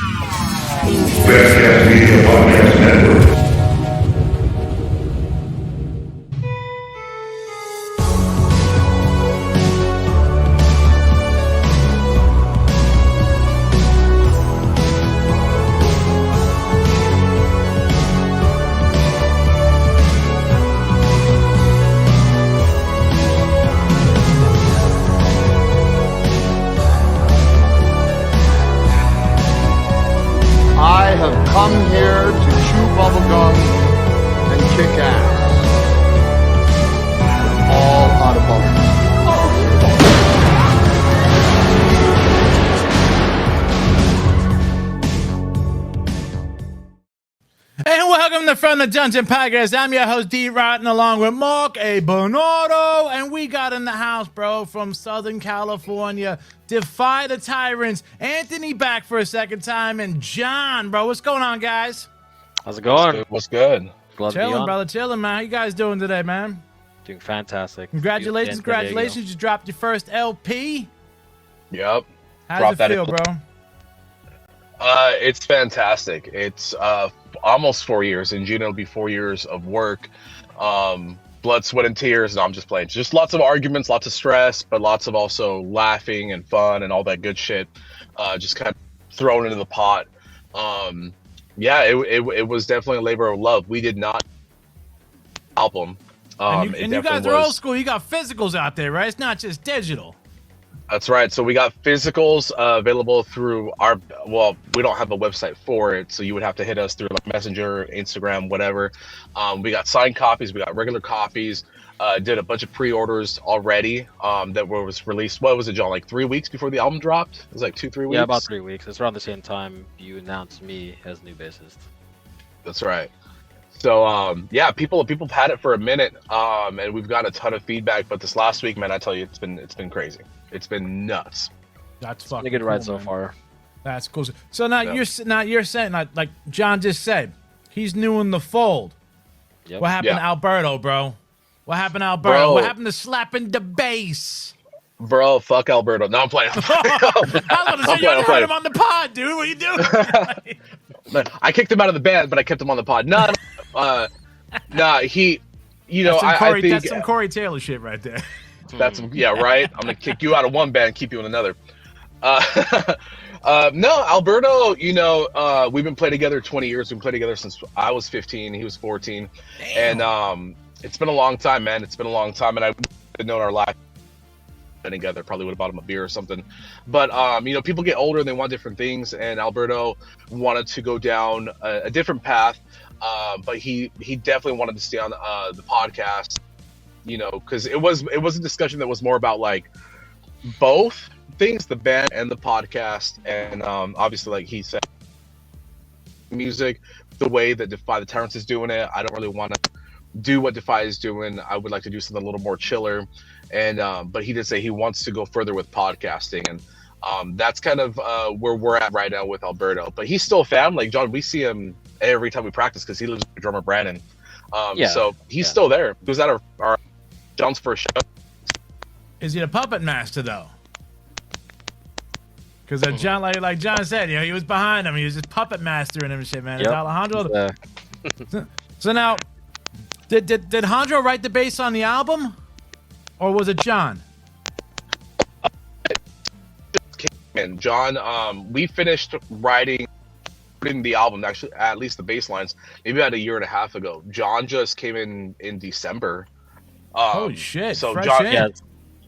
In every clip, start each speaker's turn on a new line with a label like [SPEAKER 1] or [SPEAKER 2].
[SPEAKER 1] Famcast Media Podcast Network.
[SPEAKER 2] Come here to chew bubblegum and kick ass. All out of bubblegum.
[SPEAKER 3] And welcome to From the Dungeon Podcast. I'm your host, Dee Rotten, along with Mark, Bernardo, and we got in the house, bro, from Southern California. Defy the Tyrants. Anthony back for a second time, and Jon, bro. What's going on, guys?
[SPEAKER 4] How's it going?
[SPEAKER 5] What's good?
[SPEAKER 3] Chilling, brother. Chilling, man. How you guys doing today, man?
[SPEAKER 4] Doing fantastic.
[SPEAKER 3] Congratulations. You dropped your first LP.
[SPEAKER 5] Yep.
[SPEAKER 3] How does it feel, bro?
[SPEAKER 5] It's fantastic. It's almost 4 years. In June, it'll be 4 years of work. Blood, sweat, and tears. No, I'm just playing. Just lots of arguments, lots of stress, but lots of also laughing and fun and all that good shit. Just kind of thrown into the pot. Yeah, it was definitely a labor of love. We did not album.
[SPEAKER 3] And you guys are old school. You got physicals out there, right? It's not just digital.
[SPEAKER 5] That's right. So we got physicals available through our, well, we don't have a website for it, so you would have to hit us through like Messenger, Instagram, whatever. We got signed copies, we got regular copies, did a bunch of pre-orders already that was released. What was it, Jon? Like 3 weeks before the album dropped? It was like 2-3 weeks?
[SPEAKER 4] Yeah, about 3 weeks. It's around the same time you announced me as new bassist.
[SPEAKER 5] That's right. So yeah, people have had it for a minute, and we've got a ton of feedback. But this last week, man, I tell you, it's been crazy. It's been nuts.
[SPEAKER 3] That's fucking
[SPEAKER 4] a good ride so
[SPEAKER 3] man.
[SPEAKER 4] far.
[SPEAKER 3] That's cool. So now you're saying like Jon just said, he's new in the fold.
[SPEAKER 4] Yep.
[SPEAKER 3] What happened to Alberto, bro? What happened to Alberto?
[SPEAKER 5] Bro.
[SPEAKER 3] What happened to slapping the bass?
[SPEAKER 5] Bro, fuck Alberto. No, I'm playing.
[SPEAKER 3] I was gonna say you already heard him on the pod, dude. What are you doing?
[SPEAKER 5] Man, I kicked him out of the band, but I kept him on the pod. Nah, he, you know, I think
[SPEAKER 3] that's some Corey Taylor shit right there.
[SPEAKER 5] That's right. I'm gonna kick you out of one band, keep you in another. No, Alberto, you know, we've been playing together 20 years. We've been playing together since I was 15. He was 14. Damn. And it's been a long time, man. It's been a long time, and I would known our life together. Probably would have bought him a beer or something. But you know, people get older and they want different things, and Alberto wanted to go down a different path. But he definitely wanted to stay on the podcast, you know, because it was a discussion that was more about like both things, the band and the podcast, and obviously, like he said, music, the way that Defy the Tyrants is doing it, I don't really want to do what Defy is doing. I would like to do something a little more chiller, and but he did say he wants to go further with podcasting, and that's kind of where we're at right now with Alberto. But he's still a fan. Like Jon, we see him every time we practice because he lives with drummer Brandon. So he's still there. He was at our Jon's first show.
[SPEAKER 3] Is he a puppet master though? Because Jon, like Jon said, you know, he was behind him. He was just puppet mastering him and shit, man. Yep. It's Alejandro. So now, did Alejandro write the bass on the album, or was it Jon?
[SPEAKER 5] And Jon, we finished writing the album, actually, at least the bass lines, maybe about a year and a half ago. Jon just came in December.
[SPEAKER 3] Holy shit!
[SPEAKER 5] So
[SPEAKER 3] fresh
[SPEAKER 5] Jon,
[SPEAKER 3] in.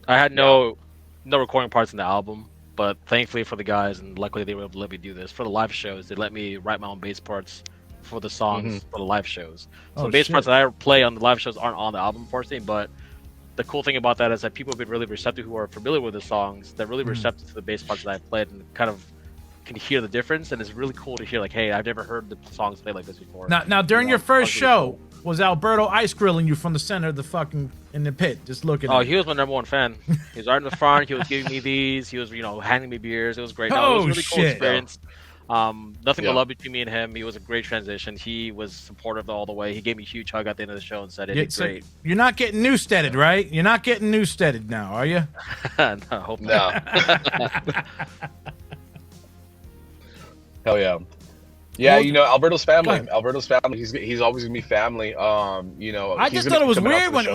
[SPEAKER 4] I had no recording parts in the album, but thankfully for the guys, and luckily they were able to let me do this for the live shows. They let me write my own bass parts for the songs for the live shows. So the bass parts that I play on the live shows aren't on the album, unfortunately. But the cool thing about that is that people have been really receptive who are familiar with the songs. They're really receptive to the bass parts that I played and kind of can hear the difference. And it's really cool to hear, like, hey, I've never heard the songs played like this before.
[SPEAKER 3] Now during your first show, was Alberto ice grilling you from the center of the fucking in the pit, just looking?
[SPEAKER 4] Oh, he was my #1 fan. He was right in the front. He was giving me these. He was, you know, handing me beers. It was great. No, it was a really cool experience. Nothing but love between me and him. He was a great transition. He was supportive all the way. He gave me a huge hug at the end of the show and said, "It's great."
[SPEAKER 3] You're not getting new-steaded, right? You're not getting new-steaded now, are you?
[SPEAKER 4] No, I hope not.
[SPEAKER 5] Hell yeah. Yeah,
[SPEAKER 3] Well,
[SPEAKER 5] you know, Alberto's
[SPEAKER 3] go
[SPEAKER 5] family.
[SPEAKER 3] ahead.
[SPEAKER 5] Alberto's family. He's always gonna be family. You know,
[SPEAKER 3] I
[SPEAKER 5] he's
[SPEAKER 3] just
[SPEAKER 5] gonna
[SPEAKER 3] thought it
[SPEAKER 5] be
[SPEAKER 3] was
[SPEAKER 5] coming out
[SPEAKER 3] weird
[SPEAKER 5] to the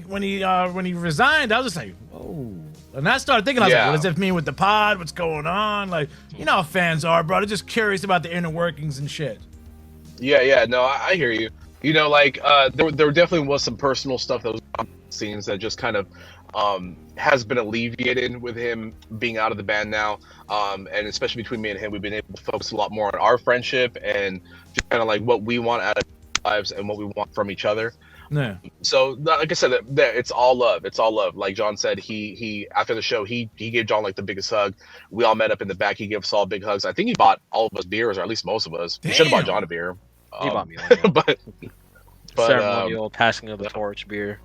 [SPEAKER 3] when
[SPEAKER 5] shows.
[SPEAKER 3] he resigned. I was just like, whoa. And I started thinking, I was like,
[SPEAKER 5] Yeah.
[SPEAKER 3] what does it mean with the pod? What's going on? Like, you know how fans are, bro. They're just curious about the inner workings and shit.
[SPEAKER 5] Yeah. No, I hear you. You know, like there definitely was some personal stuff that was behind the scenes that just kind of has been alleviated with him being out of the band now. And especially between me and him, we've been able to focus a lot more on our friendship and just kind of like what we want out of our lives and what we want from each other.
[SPEAKER 3] Yeah.
[SPEAKER 5] So, like I said, it's all love. It's all love. Like John said, he after the show, he gave John like the biggest hug. We all met up in the back. He gave us all big hugs. I think he bought all of us beers, or at least most of us. He should have bought
[SPEAKER 3] Damn.
[SPEAKER 5] John a beer.
[SPEAKER 4] He bought me one.
[SPEAKER 5] but
[SPEAKER 4] Ceremonial passing of the torch beer.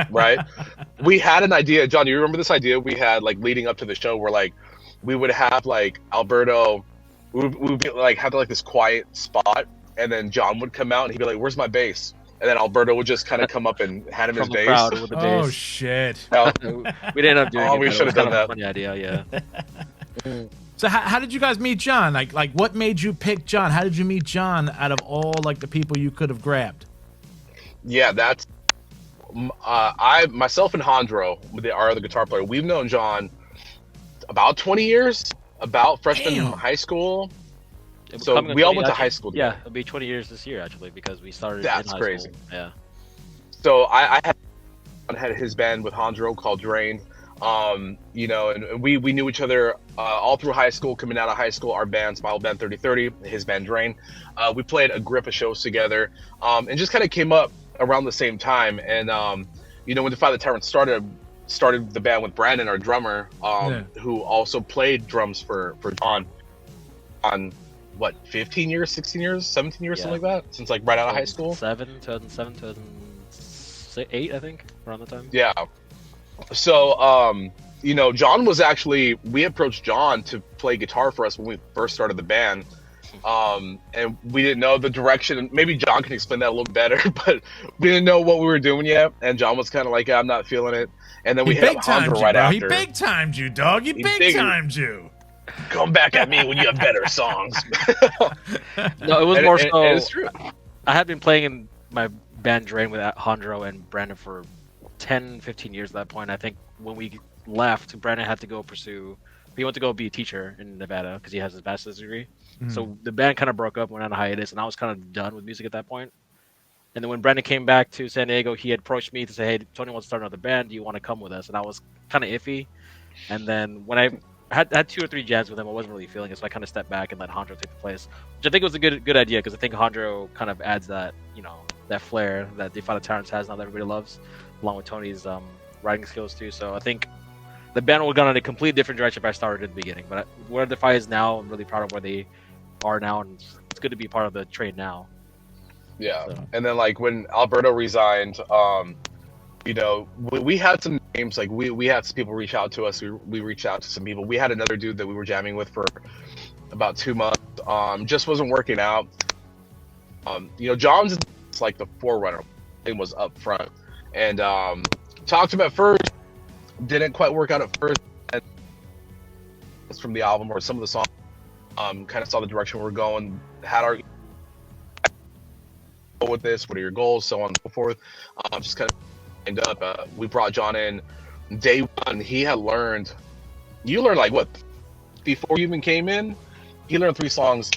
[SPEAKER 5] right, we had an idea. John, do you remember this idea we had like leading up to the show, where like we would have like Alberto, we would be like have like this quiet spot, and then John would come out and he'd be like, "Where's my bass?" And then Alberto would just kind of come up and hand him his
[SPEAKER 4] From the
[SPEAKER 5] bass.
[SPEAKER 4] crowd with the
[SPEAKER 3] Oh
[SPEAKER 4] bass.
[SPEAKER 3] shit.
[SPEAKER 5] Oh,
[SPEAKER 4] We didn't end up doing
[SPEAKER 5] Oh,
[SPEAKER 4] it.
[SPEAKER 5] we
[SPEAKER 4] but it
[SPEAKER 5] should
[SPEAKER 4] was
[SPEAKER 5] have
[SPEAKER 4] kind
[SPEAKER 5] done
[SPEAKER 4] of a
[SPEAKER 5] that.
[SPEAKER 4] funny idea, yeah.
[SPEAKER 3] So how did you guys meet John? Like what made you pick John? How did you meet John out of all like the people you could have grabbed?
[SPEAKER 5] yeah, that's myself and Hondro, our other guitar player. We've known John about 20 years, about freshman
[SPEAKER 3] Damn.
[SPEAKER 5] high school.
[SPEAKER 4] It was
[SPEAKER 5] So
[SPEAKER 4] coming up
[SPEAKER 5] we all
[SPEAKER 4] 20
[SPEAKER 5] went to
[SPEAKER 4] actually-
[SPEAKER 5] high school
[SPEAKER 4] Yeah,
[SPEAKER 5] together.
[SPEAKER 4] it'll be 20 years this year actually because we started
[SPEAKER 5] That's
[SPEAKER 4] in high
[SPEAKER 5] crazy.
[SPEAKER 4] school. Yeah.
[SPEAKER 5] So I had his band with Hondro called Drain. You know, and we knew each other all through high school. Coming out of high school, our bands, my old band 3030, his band Drain. We played a grip of shows together, and just kind of came up around the same time. And you know, when Defy the Tyrants started the band with Brandon, our drummer, who also played drums for John on what 15 years, 16 years, 17 years,
[SPEAKER 4] Yeah.
[SPEAKER 5] something like that, since like right out of high school.
[SPEAKER 4] 2007, 2008, I think, around the time.
[SPEAKER 5] Yeah. So, you know, John was actually, we approached John to play guitar for us when we first started the band. And we didn't know the direction. Maybe John can explain that a little better, but we didn't know what we were doing yet. And John was kind of like, yeah, I'm not feeling it. And then we
[SPEAKER 3] He
[SPEAKER 5] hit
[SPEAKER 3] big
[SPEAKER 5] up
[SPEAKER 3] timed
[SPEAKER 5] Hondro
[SPEAKER 3] you,
[SPEAKER 5] right
[SPEAKER 3] bro.
[SPEAKER 5] after.
[SPEAKER 3] He big timed you, dog. He
[SPEAKER 5] He
[SPEAKER 3] big
[SPEAKER 5] big-
[SPEAKER 3] timed you.
[SPEAKER 5] Come back at me when you have better songs.
[SPEAKER 4] No, it was
[SPEAKER 5] And-
[SPEAKER 4] more
[SPEAKER 5] and-
[SPEAKER 4] so.
[SPEAKER 5] and it's true.
[SPEAKER 4] I had been playing in my band Drain with Hondro and Brandon for 10, 15 years at that point. I think when we left, Brandon had to go pursue. He went to go be a teacher in Nevada because he has his bachelor's degree. So the band kind of broke up, went on a hiatus, and I was kind of done with music at that point. And then when Brandon came back to San Diego, he had approached me to say, "Hey, Tony wants to start another band. Do you want to come with us?" And I was kind of iffy. And then when I had 2 or 3 jams with him, I wasn't really feeling it, so I kind of stepped back and let Hondro take the place, which I think was a good idea because I think Hondro kind of adds that, you know, that flair that Defy the Tyrants has now that everybody loves, along with Tony's writing skills too. So I think the band would have gone in a completely different direction if I started at the beginning. But where Defy is now, I'm really proud of where they are now, and it's good to be part of the trade now.
[SPEAKER 5] Yeah.
[SPEAKER 4] So.
[SPEAKER 5] And then like when Alberto resigned, you know, we had some names, like we had some people reach out to us. We reached out to some people. We had another dude that we were jamming with for about 2 months. Just wasn't working out. You know, John's is like the forerunner. Thing was up front. And talked to him at first, didn't quite work out at first. And it's from the album or some of the songs. Kind of saw the direction we're going, had our go with this, what are your goals, so on and so forth. Just kind of end up. We brought John in day one. He had learned. You learned like what before you even came in. He learned 3 songs.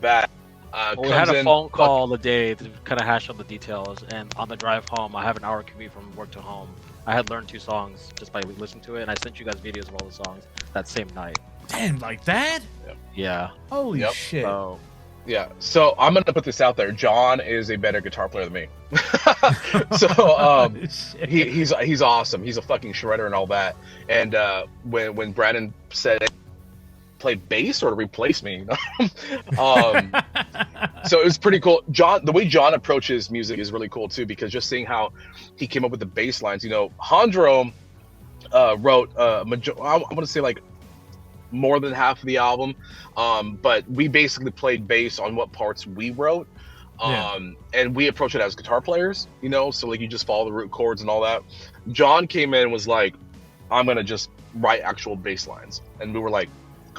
[SPEAKER 5] That
[SPEAKER 4] Well, we had a phone call the day to kind of hash out the details, and on the drive home, I have an hour commute from work to home. I had learned 2 songs just by listening to it, and I sent you guys videos of all the songs that same night.
[SPEAKER 3] Damn, like that?
[SPEAKER 4] Yeah.
[SPEAKER 3] Holy
[SPEAKER 5] Yep.
[SPEAKER 3] shit.
[SPEAKER 4] So
[SPEAKER 5] Yeah, so I'm gonna put this out there. John is a better guitar player than me. So
[SPEAKER 3] Shit.
[SPEAKER 5] he's awesome. He's a fucking shredder and all that. And when Brandon said play bass or to replace me, so it was pretty cool. John, the way John approaches music is really cool too, because just seeing how he came up with the bass lines. You know, Hondro wrote I want to say like more than half of the album, but we basically played bass on what parts we wrote, and we approach it as guitar players, you know, so like you just follow the root chords and all that. John came in and was like, I'm gonna just write actual bass lines, and we were like,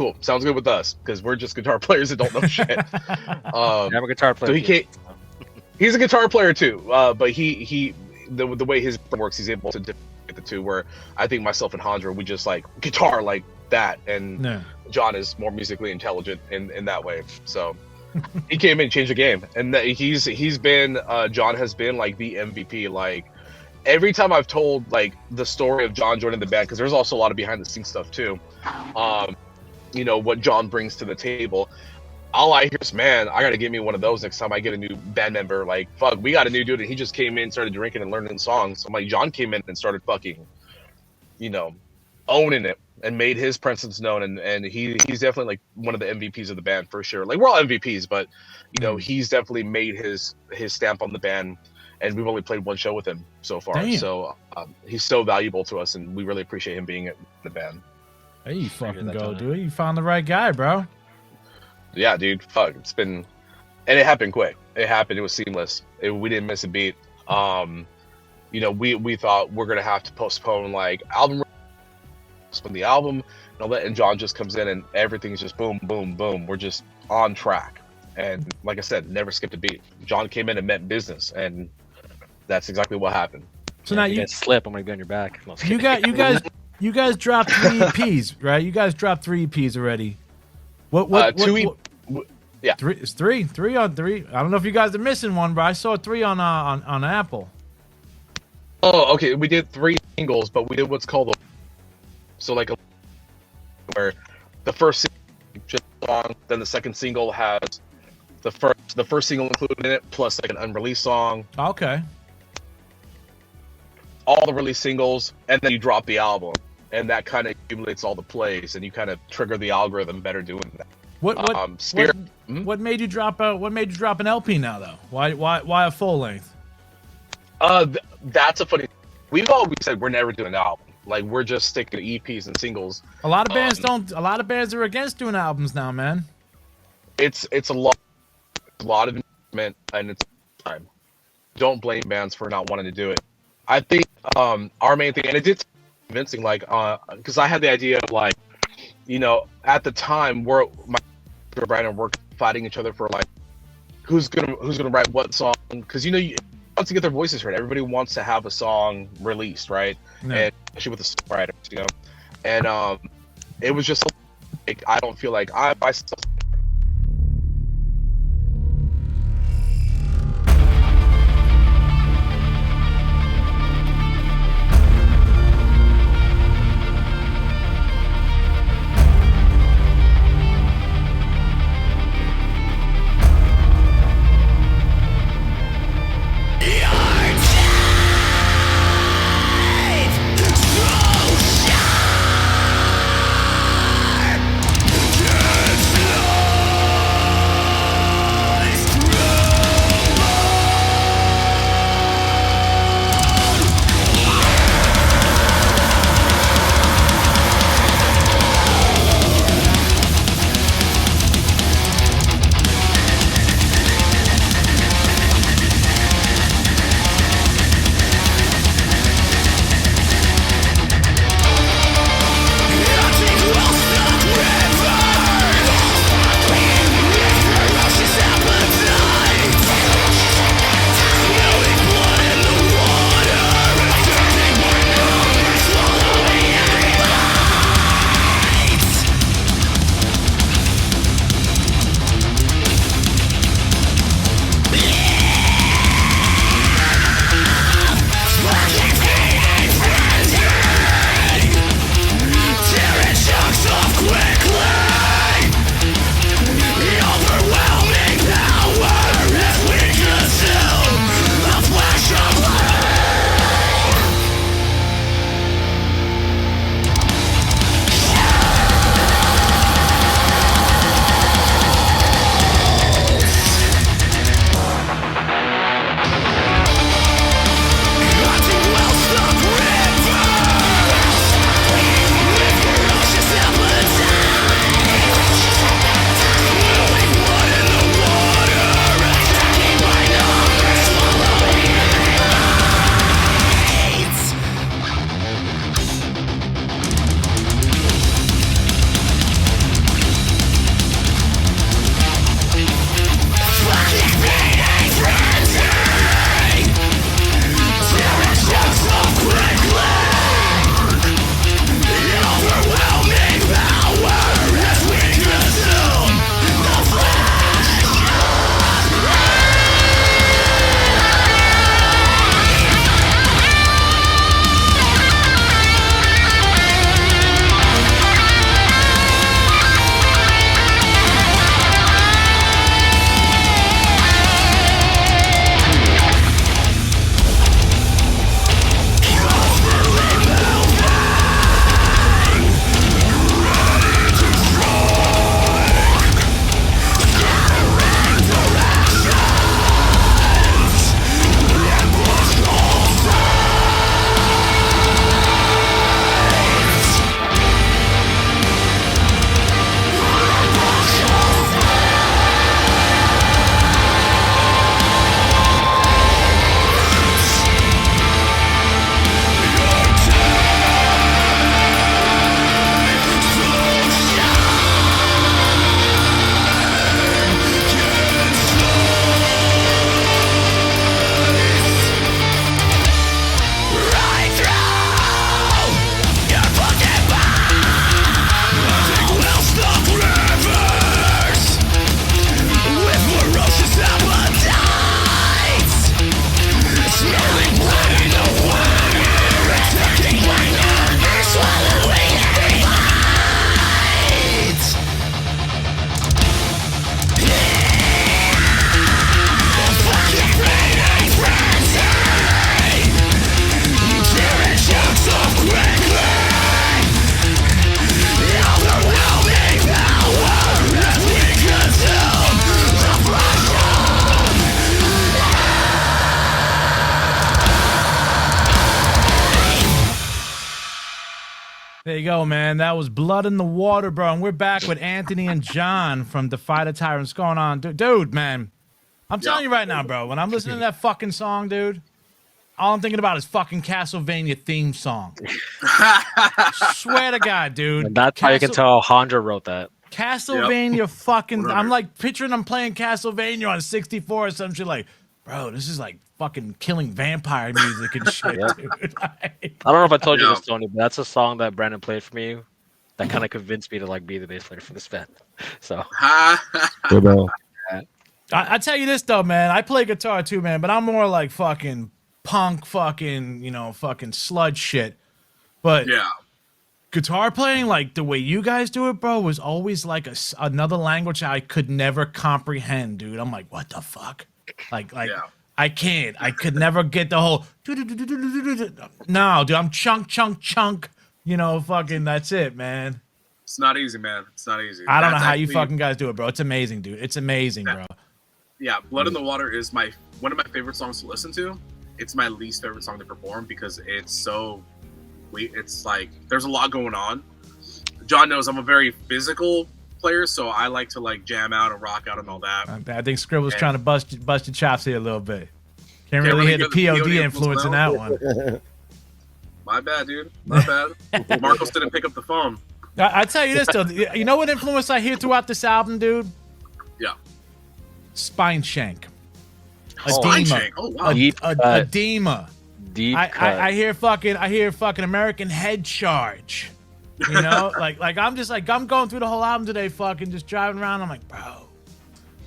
[SPEAKER 5] Cool. Sounds good with us because we're just guitar players that don't know shit.
[SPEAKER 4] I'm a guitar player.
[SPEAKER 5] So he can't. He's a guitar player too, but the way his brain works, he's able to differentiate the two. Where I think myself and Handra, we just like guitar like that, and Jon is more musically intelligent in that way. So he came in and changed the game, and he's been Jon has been like the MVP. Like every time I've told like the story of Jon joining the band, because there's also a lot of behind the scenes stuff too. You know what Jon brings to the table. All I hear is, man, I gotta get me one of those next time I get a new band member. Like, fuck, we got a new dude, and he just came in, started drinking and learning songs. So I'm like, Jon came in and started fucking, you know, owning it and made his presence known. And he's definitely like one of the MVPs of the band for sure. Like we're all MVPs, but you know, he's definitely made his stamp on the band. And we've only played one show with him so far.
[SPEAKER 3] Damn.
[SPEAKER 5] So he's so valuable to us, and we really appreciate him being in the band.
[SPEAKER 3] There you fucking go, dude. You found the right guy, bro.
[SPEAKER 5] Yeah, dude. Fuck, it's been, and it happened quick. It happened. It was seamless. We didn't miss a beat. You know, we thought we're gonna have to postpone like the album and all that, and Jon just comes in and everything's just boom, boom, boom. We're just on track. And like I said, never skipped a beat. Jon came in and meant business, and that's exactly what happened.
[SPEAKER 4] So now you slip, I'm gonna be on your back. No,
[SPEAKER 3] you guys dropped 3 EPs, right? You guys dropped 3 EPs already.
[SPEAKER 5] Yeah,
[SPEAKER 3] it's three on 3. I don't know if you guys are missing one, but I saw 3 on Apple.
[SPEAKER 5] Oh, okay. We did 3 singles, but we did what's called where the first single just a song, then the second single has the first single included in it, plus like an unreleased song.
[SPEAKER 3] Okay.
[SPEAKER 5] All the release singles, and then you drop the album, and that kind of accumulates all the plays, and you kind of trigger the algorithm better doing that.
[SPEAKER 3] What made you drop an LP now though? Why a full length?
[SPEAKER 5] That's a funny. We've always said we're never doing an album. Like we're just sticking to EPs and singles.
[SPEAKER 3] A lot of bands don't. A lot of bands are against doing albums now, man.
[SPEAKER 5] It's a lot of investment, and it's time. Don't blame bands for not wanting to do it. I think our main thing, and it did convincing, like because I had the idea of like, you know, at the time my Brandon were fighting each other for like who's gonna write what song, because you know you want to get their voices heard. Everybody wants to have a song released, right?
[SPEAKER 3] Yeah.
[SPEAKER 5] And especially with the songwriters, you know. And it was just like I don't feel like I still.
[SPEAKER 6] Slow
[SPEAKER 3] There you go, man. That was Blood in the Water, bro. And we're back with Anthony and Jon from Defy The Tyrants. What's going on? Dude, man. I'm telling you right now, bro. When I'm listening to that fucking song, dude, all I'm thinking about is fucking Castlevania theme song. Swear to God, dude.
[SPEAKER 4] And that's how you can tell Hondra wrote that.
[SPEAKER 3] Castlevania fucking... I'm like picturing I'm playing Castlevania on 64 or some shit like, bro, this is like fucking killing vampire music and shit, dude.
[SPEAKER 4] I don't know if I told you this, Tony, but that's a song that Brandon played for me that kind of convinced me to like be the bass player for this band. So,
[SPEAKER 3] I tell you this though, man. I play guitar too, man, but I'm more like fucking punk, fucking, you know, fucking sludge shit. But guitar playing, like the way you guys do it, bro, was always like another language I could never comprehend, dude. I'm like, what the fuck? Like, I can't. I could never get the whole. No, dude, I'm chunk. You know, fucking. That's it, man.
[SPEAKER 6] It's not easy, man. It's not easy.
[SPEAKER 3] I don't know how you fucking guys do it, bro. It's amazing, dude. It's amazing, bro.
[SPEAKER 6] Yeah, Blood in the Water is one of my favorite songs to listen to. It's my least favorite song to perform because it's so. It's like there's a lot going on. Jon knows I'm a very physical player, so I like to like jam out and rock out and all that.
[SPEAKER 3] I think Scribble's trying to bust your chops here a little bit. Can't really hear the POD influence in that one.
[SPEAKER 6] My bad, dude. My bad. Marcos didn't pick up the phone.
[SPEAKER 3] I tell you this though, you know what influence I hear throughout this album, dude?
[SPEAKER 6] Yeah.
[SPEAKER 3] Spine shank.
[SPEAKER 6] Spine shank. Oh wow.
[SPEAKER 3] Edema.
[SPEAKER 4] Deep cut.
[SPEAKER 3] I hear fucking American Head Charge. You know, like I'm just like I'm going through the whole album today, fucking just driving around. I'm like, bro,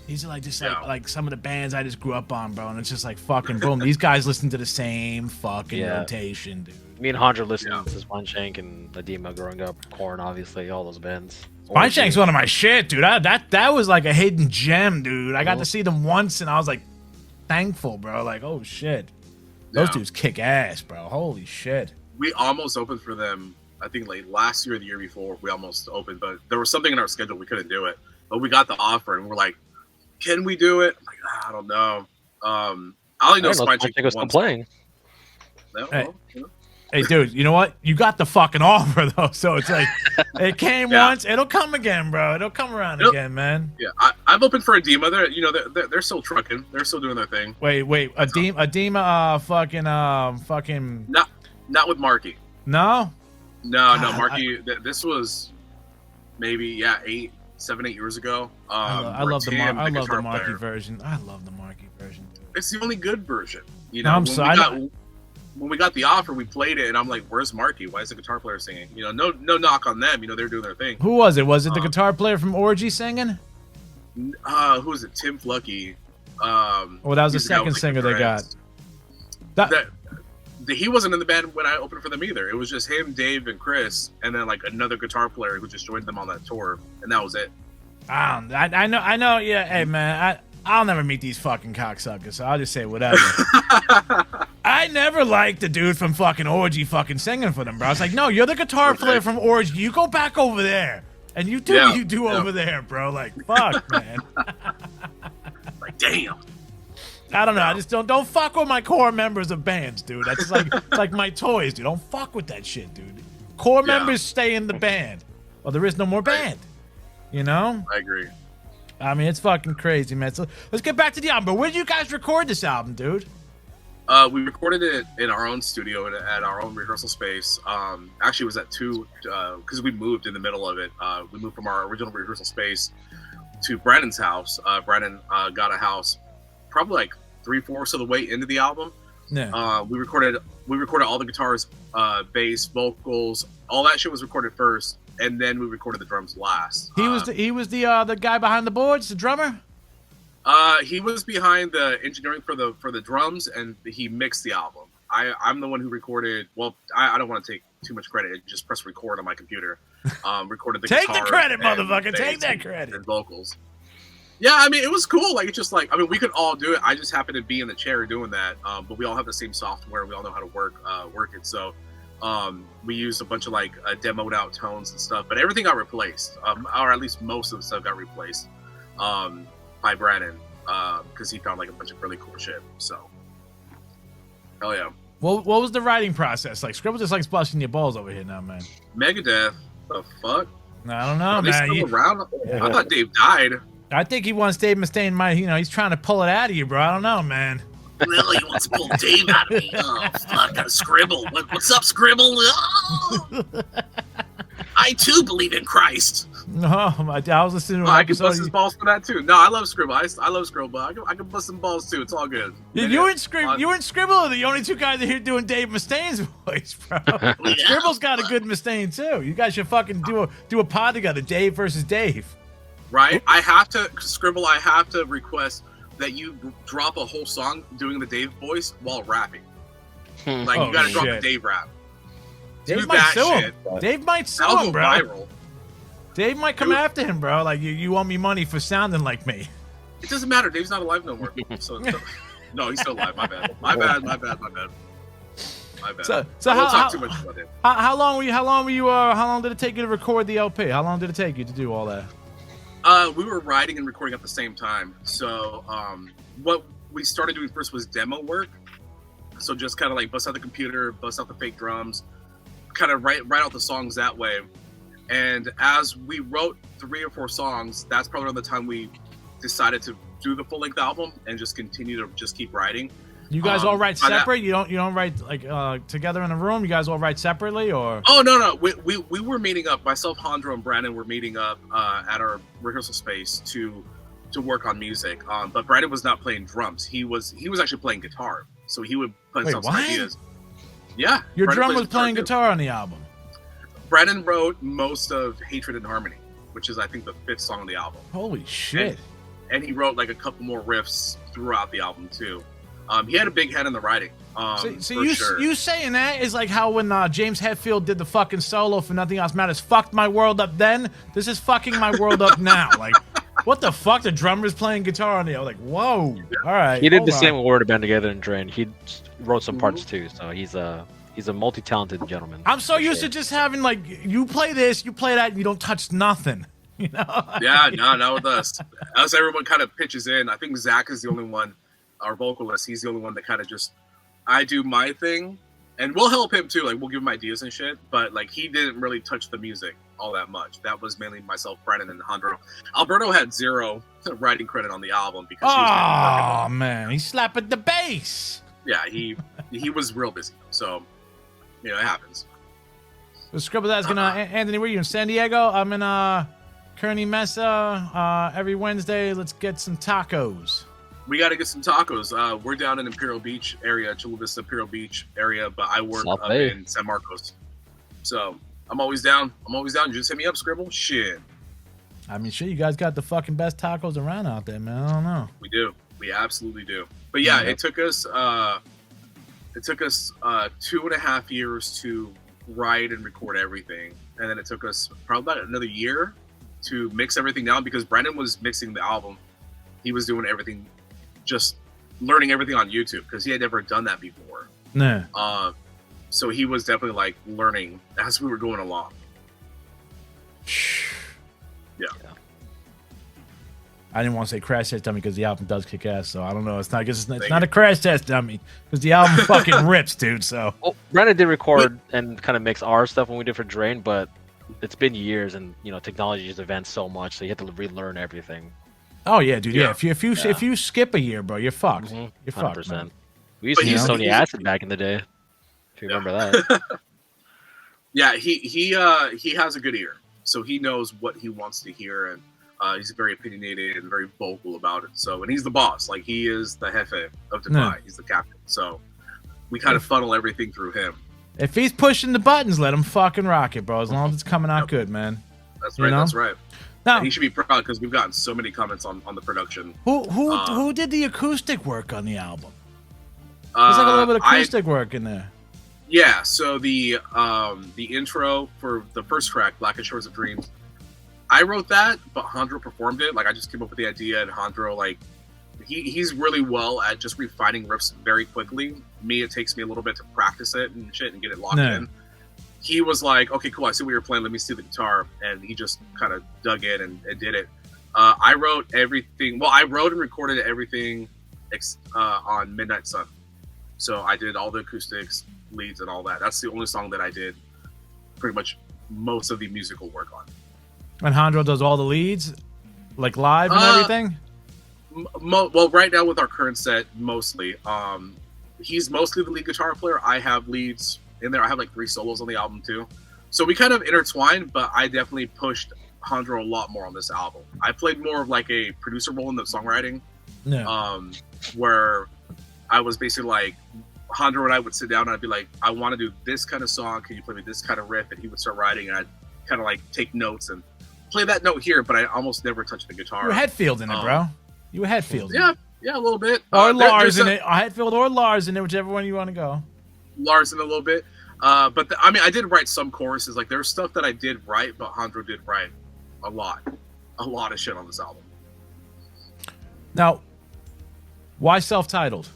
[SPEAKER 3] these are like just like some of the bands I just grew up on, bro. And it's just like fucking boom. These guys listen to the same fucking rotation, dude.
[SPEAKER 4] Me and Hondra listened to Spine Shank and Edema growing up. Korn, obviously, all those bands.
[SPEAKER 3] Spine Shank's one of my shit, dude. That was like a hidden gem, dude. I got to see them once, and I was like thankful, bro. Like, oh shit, those dudes kick ass, bro. Holy shit.
[SPEAKER 6] We almost opened for them. I think like last year or the year before, we almost opened, but there was something in our schedule we couldn't do it. But we got the offer, and we're like, "Can we do it?" I'm like, I don't know. I only know Spine Shank was
[SPEAKER 4] still playing.
[SPEAKER 6] No,
[SPEAKER 3] hey. Hey, dude, you know what? You got the fucking offer, though. So it's like, it came once, it'll come again, bro. It'll come around again, man.
[SPEAKER 6] Yeah, I've opened for Edema. They're still trucking. They're still doing their thing.
[SPEAKER 3] Wait, Edema, fucking.
[SPEAKER 6] Not with Marky.
[SPEAKER 3] No?
[SPEAKER 6] No, Marky. This was maybe 7, 8 years ago.
[SPEAKER 3] I love the Marky version. I love the Marky version. Dude.
[SPEAKER 6] It's the only good version. You know,
[SPEAKER 3] I'm sorry.
[SPEAKER 6] When we got the offer, we played it, and I'm like, "Where's Marky? Why is the guitar player singing?" You know, no knock on them. You know, they're doing their thing.
[SPEAKER 3] Who was it? Was it the guitar player from Orgy singing?
[SPEAKER 6] Who was it? Tim Flucky.
[SPEAKER 3] That was the second singer they got.
[SPEAKER 6] He wasn't in the band when I opened for them either. It was just him, Dave, and Chris, and then like another guitar player who just joined them on that tour, and that was it.
[SPEAKER 3] I know. Yeah, hey man, I'll never meet these fucking cocksuckers, so I'll just say whatever. I never liked the dude from fucking Orgy fucking singing for them, bro. I was like, no, you're the guitar player from Orgy. You go back over there. And you do what you do over there, bro. Like, fuck, man.
[SPEAKER 6] Like, damn.
[SPEAKER 3] I don't know. I just don't fuck with my core members of bands, dude. That's just like it's like my toys, dude. Don't fuck with that shit, dude. Core members stay in the band. Well, there is no more band. You know?
[SPEAKER 6] I agree.
[SPEAKER 3] I mean, it's fucking crazy, man. So let's get back to the album. But where did you guys record this album, dude?
[SPEAKER 6] We recorded it in our own studio at our own rehearsal space. Actually, it was at 2 because we moved in the middle of it. We moved from our original rehearsal space to Brandon's house. Brandon got a house probably like 3/4 of the way into the album.
[SPEAKER 3] Yeah.
[SPEAKER 6] We recorded all the guitars, bass, vocals, all that shit was recorded first, and then we recorded the drums last.
[SPEAKER 3] He was the guy behind the boards, the drummer.
[SPEAKER 6] He was behind the engineering for the drums, and he mixed the album. I'm the one who recorded. Well, I don't want to take too much credit. I just press record on my computer. Recorded the
[SPEAKER 3] take
[SPEAKER 6] guitar
[SPEAKER 3] the credit, motherfucker. Take that credit.
[SPEAKER 6] And vocals. Yeah, I mean, it was cool. Like, it's just like, I mean, we could all do it. I just happened to be in the chair doing that. But we all have the same software. We all know how to work it. So we used a bunch of like demoed out tones and stuff. But everything got replaced, or at least most of the stuff got replaced. By Brandon, because he found like a bunch of really cool shit. So, hell yeah.
[SPEAKER 3] What was the writing process like? Scribble just likes busting your balls over here now, man.
[SPEAKER 6] Megadeth, the fuck?
[SPEAKER 3] I don't know,
[SPEAKER 6] Are they
[SPEAKER 3] man.
[SPEAKER 6] still around? I thought Dave died.
[SPEAKER 3] I think he wants Dave Mustaine. He's trying to pull it out of you, bro. I don't know, man.
[SPEAKER 6] Really, he wants to pull Dave out of me. Oh, fuck, Scribble. What's up, Scribble? Oh. I too believe in Christ.
[SPEAKER 3] No, I was listening to an
[SPEAKER 6] I can
[SPEAKER 3] episode.
[SPEAKER 6] bust his balls for that too. No, I love Scribble. I love Scribble, but I can bust some balls too. It's all good.
[SPEAKER 3] You and Scribble are the only two guys that here doing Dave Mustaine's voice, bro. Scribble's got a good Mustaine too. You guys should fucking do a pod together, Dave versus Dave.
[SPEAKER 6] Right? I have to request that you drop a whole song doing the Dave voice while rapping. Like you gotta drop the Dave rap.
[SPEAKER 3] Dave might sue him. Dave might sue him, bro.
[SPEAKER 6] Viral.
[SPEAKER 3] Dave might come after him, bro. Like you owe me money for sounding like me.
[SPEAKER 6] It doesn't matter. Dave's not alive no more. So no, he's still alive. My bad. My bad.
[SPEAKER 3] So
[SPEAKER 6] I won't talk too much about it.
[SPEAKER 3] How long did it take you to record the LP? How long did it take you to do all that?
[SPEAKER 6] We were writing and recording at the same time. So what we started doing first was demo work. So just kind of like bust out the computer, bust out the fake drums, kind of write out the songs that way. And as we wrote 3 or 4 songs, that's probably around the time we decided to do the full-length album and just continue to just keep writing.
[SPEAKER 3] You guys all write separate? You don't write like together in a room? You guys all write separately, or?
[SPEAKER 6] Oh no, we were meeting up. Myself, Hondro, and Brandon were meeting up at our rehearsal space to work on music. But Brandon was not playing drums. He was actually playing guitar. So he would put some ideas. Yeah,
[SPEAKER 3] your drum was playing guitar on the album.
[SPEAKER 6] Brandon wrote most of Hatred and Harmony, which is I think the 5th song on the album.
[SPEAKER 3] Holy shit!
[SPEAKER 6] And he wrote like a couple more riffs throughout the album too. He had a big hand in the writing.
[SPEAKER 3] You saying that is like how when James Hetfield did the fucking solo for Nothing Else Matters, fucked my world up then. This is fucking my world up now. Like, what the fuck? The drummer's playing guitar on the album. Like, whoa. All right.
[SPEAKER 4] He did the same with Word of Band Together and Drain. He wrote some parts too, so he's a multi-talented gentleman.
[SPEAKER 3] I'm so used to just having like you play this, you play that, and you don't touch nothing. You know?
[SPEAKER 6] Yeah, not with us. As everyone kind of pitches in. I think Zach is the only one. Our vocalist, he's the only one that kind of just, I do my thing, and we'll help him too. Like we'll give him ideas and shit, but like he didn't really touch the music all that much. That was mainly myself, Brandon, and Hondro. Alberto had 0 writing credit on the album because he was
[SPEAKER 3] man, he's slapping the bass.
[SPEAKER 6] Yeah, he was real busy, so it happens.
[SPEAKER 3] The Scribble that's gonna Anthony, where are you in San Diego? I'm in Kearney Mesa. Every Wednesday, let's get some tacos.
[SPEAKER 6] We got to get some tacos. We're down in Imperial Beach area, Chula Vista, Imperial Beach area, but I work up in San Marcos. So I'm always down. Just hit me up, Scribble. Shit.
[SPEAKER 3] I mean, shit, you guys got the fucking best tacos around out there, man. I don't know.
[SPEAKER 6] We do. We absolutely do. But yeah, it took us 2.5 years to write and record everything. And then it took us probably about another year to mix everything down because Brandon was mixing the album. He was doing everything, just learning everything on YouTube because he had never done that before.
[SPEAKER 3] Nah.
[SPEAKER 6] So he was definitely like learning as we were going along. Yeah.
[SPEAKER 3] I didn't want to say crash test dummy because the album does kick ass, so I don't know. It's not a crash test dummy because the album fucking rips, dude. So
[SPEAKER 4] Brandon did record and kind of mix our stuff when we did for Drain, but it's been years and technology has advanced so much, so you have to relearn everything.
[SPEAKER 3] Oh yeah, dude. Yeah, if you skip a year, bro, you're fucked.
[SPEAKER 4] Mm-hmm.
[SPEAKER 3] You're fucked.
[SPEAKER 4] 100%.
[SPEAKER 3] Man.
[SPEAKER 4] We used to use Sony Acid back in the day. If you remember that.
[SPEAKER 6] Yeah, he has a good ear, so he knows what he wants to hear, and he's very opinionated and very vocal about it. So, and he's the boss, like he is the jefe of Defy. He's the captain. So, we kind of funnel everything through him.
[SPEAKER 3] If he's pushing the buttons, let him fucking rock it, bro. As long as it's coming out good, man.
[SPEAKER 6] That's right. That's right.
[SPEAKER 3] Now,
[SPEAKER 6] and he should be proud because we've gotten so many comments on the production.
[SPEAKER 3] Who did the acoustic work on the album? There's like a little bit of acoustic work in there.
[SPEAKER 6] Yeah, so the intro for the first track, Black and Shores of Dreams, I wrote that, but Hondro performed it. Like I just came up with the idea, and Hondro, like he's really well at just refining riffs very quickly. Me, it takes me a little bit to practice it and shit and get it locked in. He was like, okay, cool, I see what you're playing, let me see the guitar, and he just kind of dug in and did it. I wrote everything, I wrote and recorded everything on Midnight Sun. So I did all the acoustics, leads, and all that. That's the only song that I did pretty much most of the musical work on.
[SPEAKER 3] And Jandro does all the leads, like live and everything?
[SPEAKER 6] Well, right now with our current set, mostly. He's mostly the lead guitar player. I have leads in there. I have like 3 solos on the album too. So we kind of intertwined, but I definitely pushed Jandro a lot more on this album. I played more of like a producer role in the songwriting.
[SPEAKER 3] Yeah.
[SPEAKER 6] Where I was basically like, Jandro and I would sit down and I'd be like, I want to do this kind of song. Can you play me this kind of riff? And he would start writing, and I'd kind of like take notes and play that note here, but I almost never touched the guitar.
[SPEAKER 3] You were Hetfield in it, bro. You were Hetfield.
[SPEAKER 6] Yeah, a little bit.
[SPEAKER 3] Or Lars in it. Hetfield or Lars in it, whichever one you want to go.
[SPEAKER 6] Lars in a little bit. But I mean, I did write some choruses. Like, there's stuff that I did write, but Jandro did write a lot of shit on this album.
[SPEAKER 3] Now, why self-titled?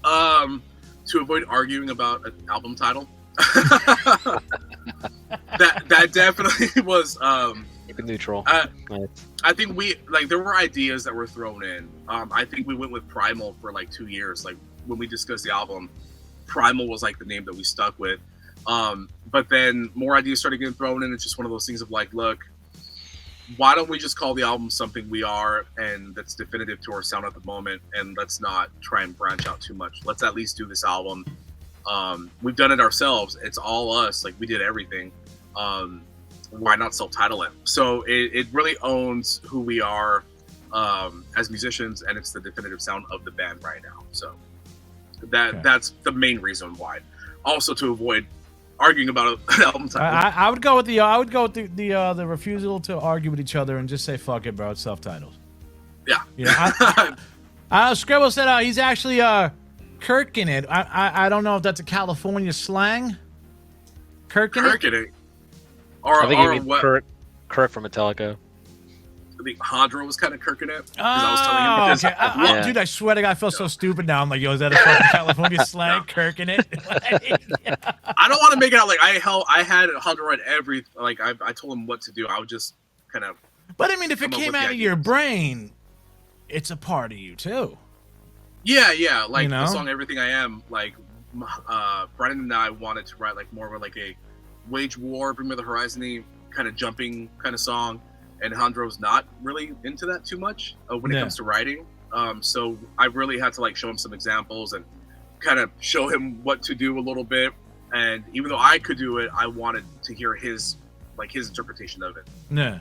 [SPEAKER 6] To avoid arguing about an album title. that definitely was
[SPEAKER 4] Keep it neutral.
[SPEAKER 6] I think there were ideas that were thrown in. I think we went with Primal for like 2 years. Like, when we discussed the album, Primal was like the name that we stuck with. But then more ideas started getting thrown in. It's just one of those things of like, look, why don't we just call the album something we are and that's definitive to our sound at the moment, and let's not try and branch out too much. Let's at least do this album. We've done it ourselves. It's all us. Like, we did everything. Why not self-title it? So it really owns who we are as musicians, and it's the definitive sound of the band right now. So that's the main reason why. Also, to avoid arguing about an album title.
[SPEAKER 3] I would go with the refusal to argue with each other and just say fuck it, bro. It's self-titled.
[SPEAKER 6] Yeah.
[SPEAKER 3] You know, Scribble said he's actually Kirking it. I don't know if that's a California slang. Kirking it.
[SPEAKER 6] Or,
[SPEAKER 4] I think you mean
[SPEAKER 6] what?
[SPEAKER 4] Kirk from Metallica.
[SPEAKER 6] I think Jandro was kind of kirking it.
[SPEAKER 3] Oh,
[SPEAKER 6] I was telling him
[SPEAKER 3] okay. Dude, I swear to God, I feel so stupid now. I'm like, yo, is that a fucking California slang? Kirking it?
[SPEAKER 6] I don't want to make it out like I had Jandro write I told him what to do. I would just kind of.
[SPEAKER 3] But I mean, if it came out of your brain, it's a part of you too.
[SPEAKER 6] Yeah. Like,
[SPEAKER 3] you know?
[SPEAKER 6] the song "Everything I Am." Like, Brandon and I wanted to write like more of like a wage war, Bring Me the Horizon-y kind of jumping kind of song. And Jandro's not really into that too much when it comes to writing. So I really had to like show him some examples and kind of show him what to do a little bit. And even though I could do it, I wanted to hear his interpretation of it.
[SPEAKER 3] Yeah.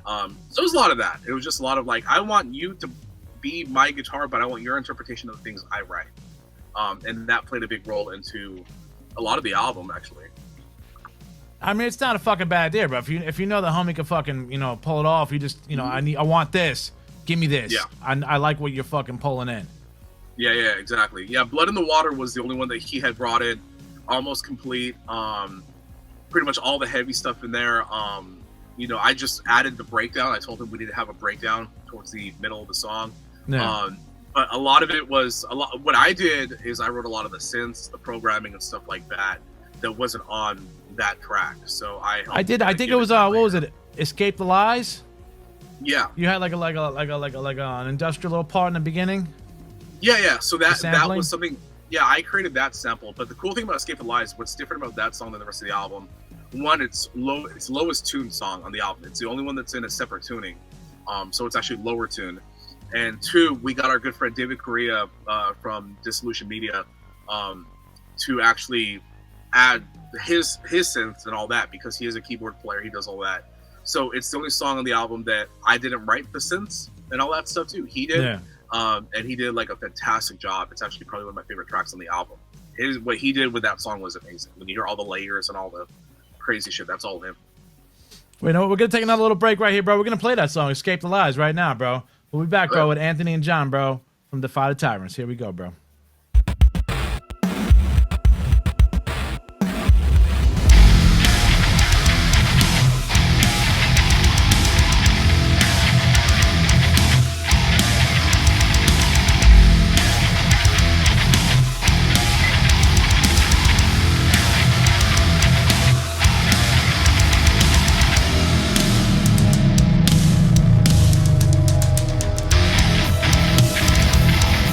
[SPEAKER 6] So it was a lot of that. It was just a lot of like, I want you to be my guitar, but I want your interpretation of the things I write. And that played a big role into a lot of the album, actually.
[SPEAKER 3] I mean, it's not a fucking bad idea, bro. If you know the homie can fucking, pull it off, you just, I want this. Give me this.
[SPEAKER 6] Yeah.
[SPEAKER 3] I like what you're fucking pulling in.
[SPEAKER 6] Yeah, exactly. Yeah, Blood in the Water was the only one that he had brought in, almost complete. Pretty much all the heavy stuff in there. I just added the breakdown. I told him we need to have a breakdown towards the middle of the song.
[SPEAKER 3] Yeah.
[SPEAKER 6] But a lot of it was what I did is I wrote a lot of the synths, the programming and stuff like that wasn't on that track. So I
[SPEAKER 3] think it was what was it? Escape the Lies?
[SPEAKER 6] Yeah.
[SPEAKER 3] You had like an industrial little part in the beginning?
[SPEAKER 6] Yeah. So that was something. Yeah, I created that sample. But the cool thing about Escape the Lies, what's different about that song than the rest of the album, one, it's lowest tuned song on the album. It's the only one that's in a separate tuning. So it's actually lower tuned. And two, we got our good friend David Correa from Dissolution Media to actually add his synths and all that, because he is a keyboard player. He does all that. So it's the only song on the album that I didn't write the synths and all that stuff too. He did.
[SPEAKER 3] Yeah.
[SPEAKER 6] And he did like a fantastic job. It's actually probably one of my favorite tracks on the album. What he did with that song was amazing. When you hear all the layers and all the crazy shit, that's all him.
[SPEAKER 3] Wait, no, we're going to take another little break right here, bro. We're going to play that song, Escape the Lies, right now, bro. We'll be back, bro, with Anthony and Jon, bro, from Defy the Tyrants. Here we go, bro.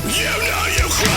[SPEAKER 7] You know you cry.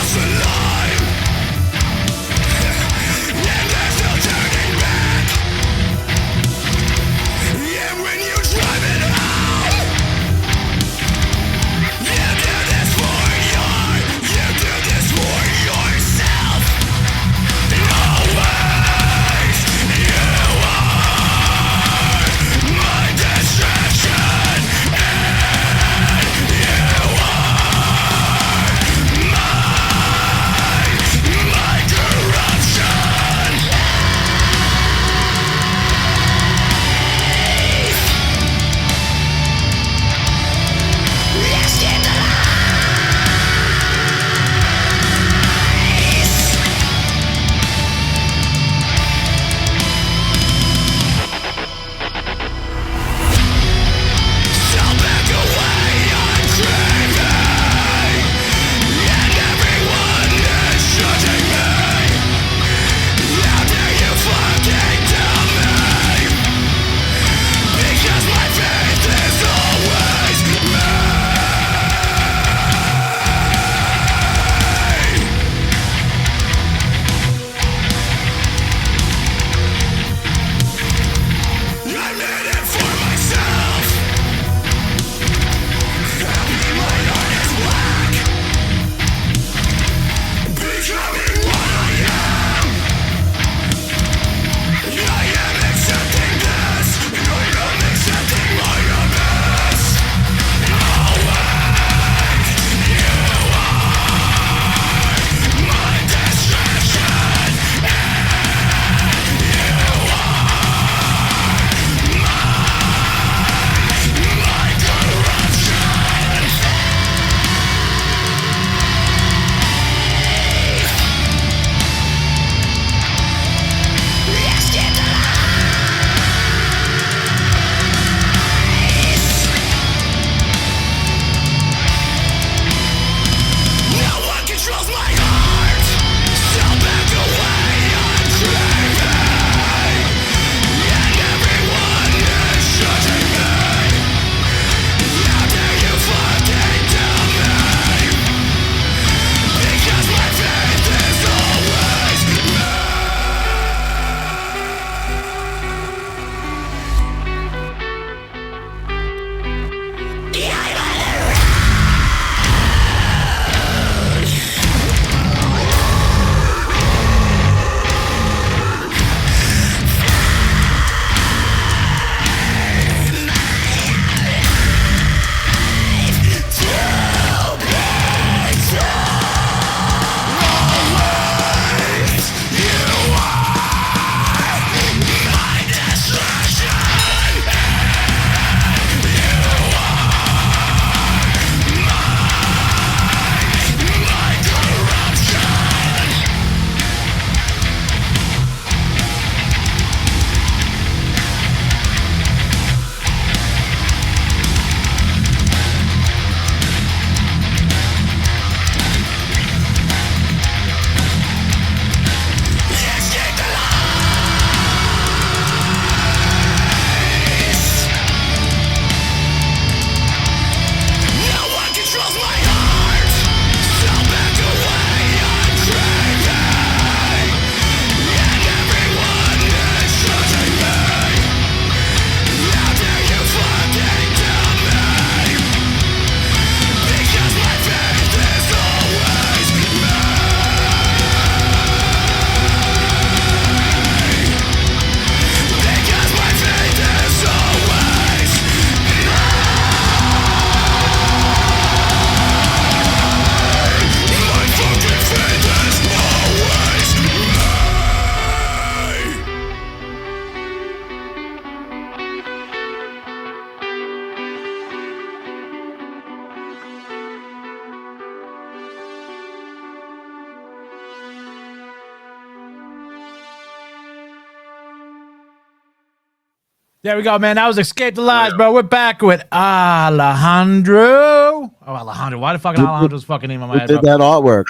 [SPEAKER 3] There we go, man. That was Escape the Lies,
[SPEAKER 6] yeah.
[SPEAKER 3] bro. We're back with Alejandro. Oh, Alejandro. Why the fucking Alejandro's fucking name on my
[SPEAKER 7] Who
[SPEAKER 3] head,
[SPEAKER 7] did
[SPEAKER 3] bro?
[SPEAKER 7] that artwork?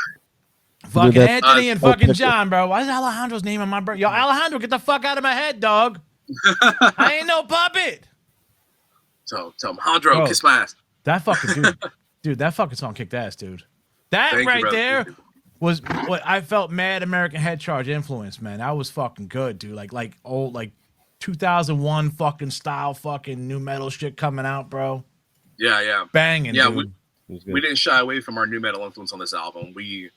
[SPEAKER 3] Fucking
[SPEAKER 7] that?
[SPEAKER 3] Anthony and fucking
[SPEAKER 7] picture.
[SPEAKER 3] Jon, bro. Why is Alejandro's name on my bro? Yo, Alejandro, get the fuck out of my head, dog. I ain't no puppet.
[SPEAKER 6] Tell him, Alejandro,
[SPEAKER 3] Bro.
[SPEAKER 6] kiss my ass.
[SPEAKER 3] That fucking dude, that fucking song kicked ass, dude. That
[SPEAKER 6] Thank you,
[SPEAKER 3] right
[SPEAKER 6] brother.
[SPEAKER 3] there
[SPEAKER 6] Thank you.
[SPEAKER 3] was what I felt Mad American Head Charge influence, man. That was fucking good, dude. Like old 2001 fucking style fucking new metal shit coming out, bro.
[SPEAKER 6] Yeah.
[SPEAKER 3] Banging,
[SPEAKER 6] Yeah,
[SPEAKER 3] dude.
[SPEAKER 6] we didn't shy away from our new metal influence on this album. We